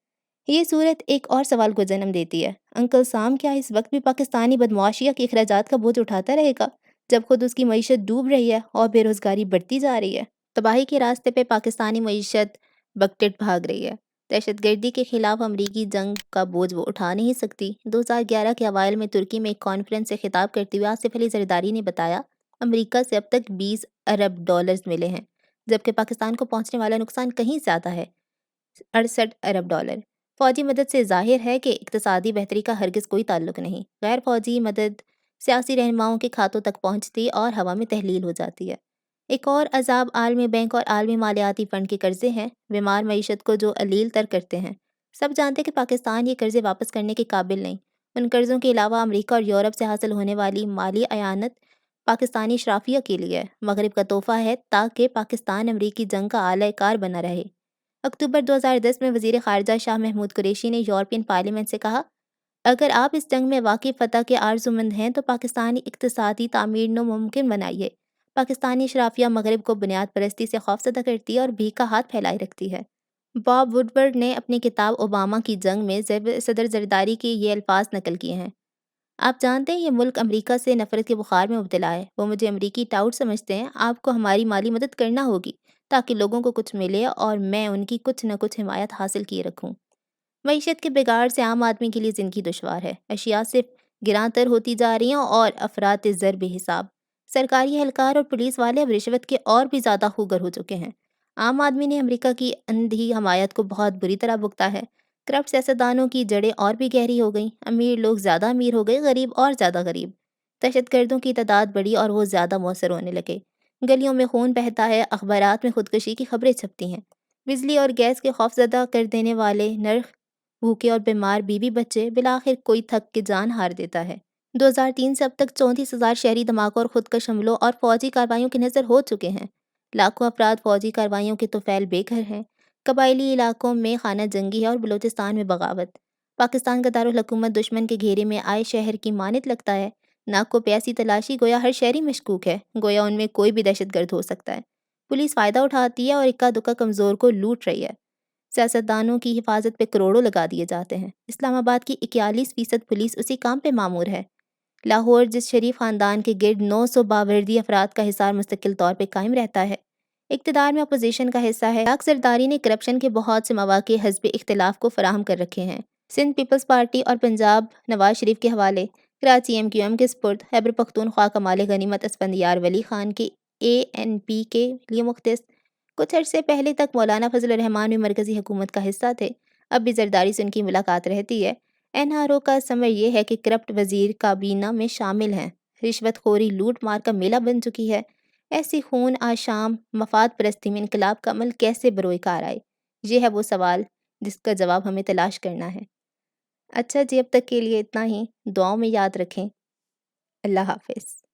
یہ صورت ایک اور سوال کو جنم دیتی ہے۔ انکل سام کیا اس وقت بھی پاکستانی بدمعاشیہ کے اخراجات کا بوجھ اٹھاتا رہے گا جب خود اس کی معیشت ڈوب رہی ہے اور بے روزگاری بڑھتی جا رہی ہے؟ تباہی کے راستے پہ پاکستانی معیشت بکٹٹ بھاگ رہی ہے۔ دہشت گردی کے خلاف امریکی جنگ کا بوجھ وہ اٹھا نہیں سکتی۔ 2011 کے اوائل میں ترکی میں ایک کانفرنس سے خطاب کرتے ہوئے آصف علی زرداری نے بتایا، امریکہ سے اب تک 20 ارب ڈالرز ملے ہیں، جبکہ پاکستان کو پہنچنے والا نقصان کہیں زیادہ ہے، 68 ارب ڈالر۔ فوجی مدد سے ظاہر ہے کہ اقتصادی بہتری کا ہرگز کوئی تعلق نہیں۔ غیر فوجی مدد سیاسی رہنماؤں کے کھاتوں تک پہنچتی اور ہوا میں تحلیل ہو جاتی ہے۔ ایک اور عذاب عالمی بینک اور عالمی مالیاتی فنڈ کے قرضے ہیں، بیمار معیشت کو جو علیل تر کرتے ہیں۔ سب جانتے ہیں کہ پاکستان یہ قرضے واپس کرنے کے قابل نہیں۔ ان قرضوں کے علاوہ امریکہ اور یورپ سے حاصل ہونے والی مالی اعانت پاکستانی اشرافیہ کے لیے مغرب کا تحفہ ہے تاکہ پاکستان امریکی جنگ کا اعلی کار بنا رہے۔ اکتوبر 2010 میں وزیر خارجہ شاہ محمود قریشی نے یورپین پارلیمنٹ سے کہا، اگر آپ اس جنگ میں واقعی فتح کے آرزومند ہیں تو پاکستانی اقتصادی تعمیر نو ممکن بنائیے۔ پاکستانی اشرافیہ مغرب کو بنیاد پرستی سے خوفزدہ کرتی ہے اور بھیک کا ہاتھ پھیلائے رکھتی ہے۔ باب وڈورڈ نے اپنی کتاب اوباما کی جنگ میں صدر زرداری کے یہ الفاظ نقل کیے ہیں، آپ جانتے ہیں یہ ملک امریکہ سے نفرت کے بخار میں مبتلا ہے۔ وہ مجھے امریکی ٹاؤٹ سمجھتے ہیں۔ آپ کو ہماری مالی مدد کرنا ہوگی تاکہ لوگوں کو کچھ ملے اور میں ان کی کچھ نہ کچھ حمایت حاصل کیے رکھوں۔ معیشت کے بگاڑ سے عام آدمی کے لیے زندگی دشوار ہے۔ اشیاء صرف گراں تر ہوتی جا رہی ہیں اور افراط زر بے حساب۔ سرکاری اہلکار اور پولیس والے اب رشوت کے اور بھی زیادہ خوگر ہو چکے ہیں۔ عام آدمی نے امریکہ کی اندھی حمایت کو بہت بری طرح بھگتا ہے۔ کرپٹ سیاستدانوں کی جڑیں اور بھی گہری ہو گئیں۔ امیر لوگ زیادہ امیر ہو گئے، غریب اور زیادہ غریب۔ دہشت گردوں کی تعداد بڑھی اور وہ زیادہ مؤثر ہونے لگے۔ گلیوں میں خون بہتا ہے، اخبارات میں خودکشی کی خبریں چھپتی ہیں۔ بجلی اور گیس کے خوفزدہ کر دینے والے نرخ، بھوکے اور بیمار بیوی بچے، بالآخر کوئی تھک کے جان ہار دیتا ہے۔ 2003 سے اب تک 34,000 شہری دھماکوں اور خودکش حملوں اور فوجی کارروائیوں کے نظر ہو چکے ہیں۔ لاکھوں افراد فوجی کارروائیوں کے طفیل بے گھر ہیں۔ قبائلی علاقوں میں خانہ جنگی ہے اور بلوچستان میں بغاوت۔ پاکستان کا دارالحکومت دشمن کے گھیرے میں آئے شہر کی مانند لگتا ہے۔ ناک کو پیاسی تلاشی، گویا ہر شہری مشکوک ہے، گویا ان میں کوئی بھی دہشت گرد ہو سکتا ہے۔ پولیس فائدہ اٹھاتی ہے اور اکا دکا کمزور کو لوٹ رہی ہے۔ سیاستدانوں کی حفاظت پہ کروڑوں لگا دیے جاتے ہیں۔ اسلام آباد کی 41% پولیس اسی کام پہ مامور ہے۔ لاہور جس شریف خاندان کے گرد 900 باوردی افراد کا حصار مستقل طور پہ قائم رہتا ہے، اقتدار میں اپوزیشن کا حصہ ہے۔ زرداری نے کرپشن کے بہت سے مواقع حزب اختلاف کو فراہم کر رکھے ہیں۔ سندھ پیپلز پارٹی اور پنجاب نواز شریف کے حوالے، کراچی MQM کے سپرد، خیبر پختونخوا کمال غنیمت اسفندیار ولی خان کے ANP کے لیے مختص۔ کچھ عرصے پہلے تک مولانا فضل الرحمان بھی مرکزی حکومت کا حصہ تھے، اب بھی زرداری سے ان کی ملاقات رہتی ہے۔ NRO کا ثمر یہ ہے کہ کرپٹ وزیر کابینہ میں شامل ہیں، رشوت خوری لوٹ مار کا میلہ بن چکی ہے۔ ایسی خون آشام مفاد پرستی میں انقلاب کا عمل کیسے بروئے کار آئے؟ یہ ہے وہ سوال جس کا جواب ہمیں تلاش کرنا ہے۔ اچھا جی، اب تک کے لیے اتنا ہی۔ دعاؤں میں یاد رکھیں۔ اللہ حافظ۔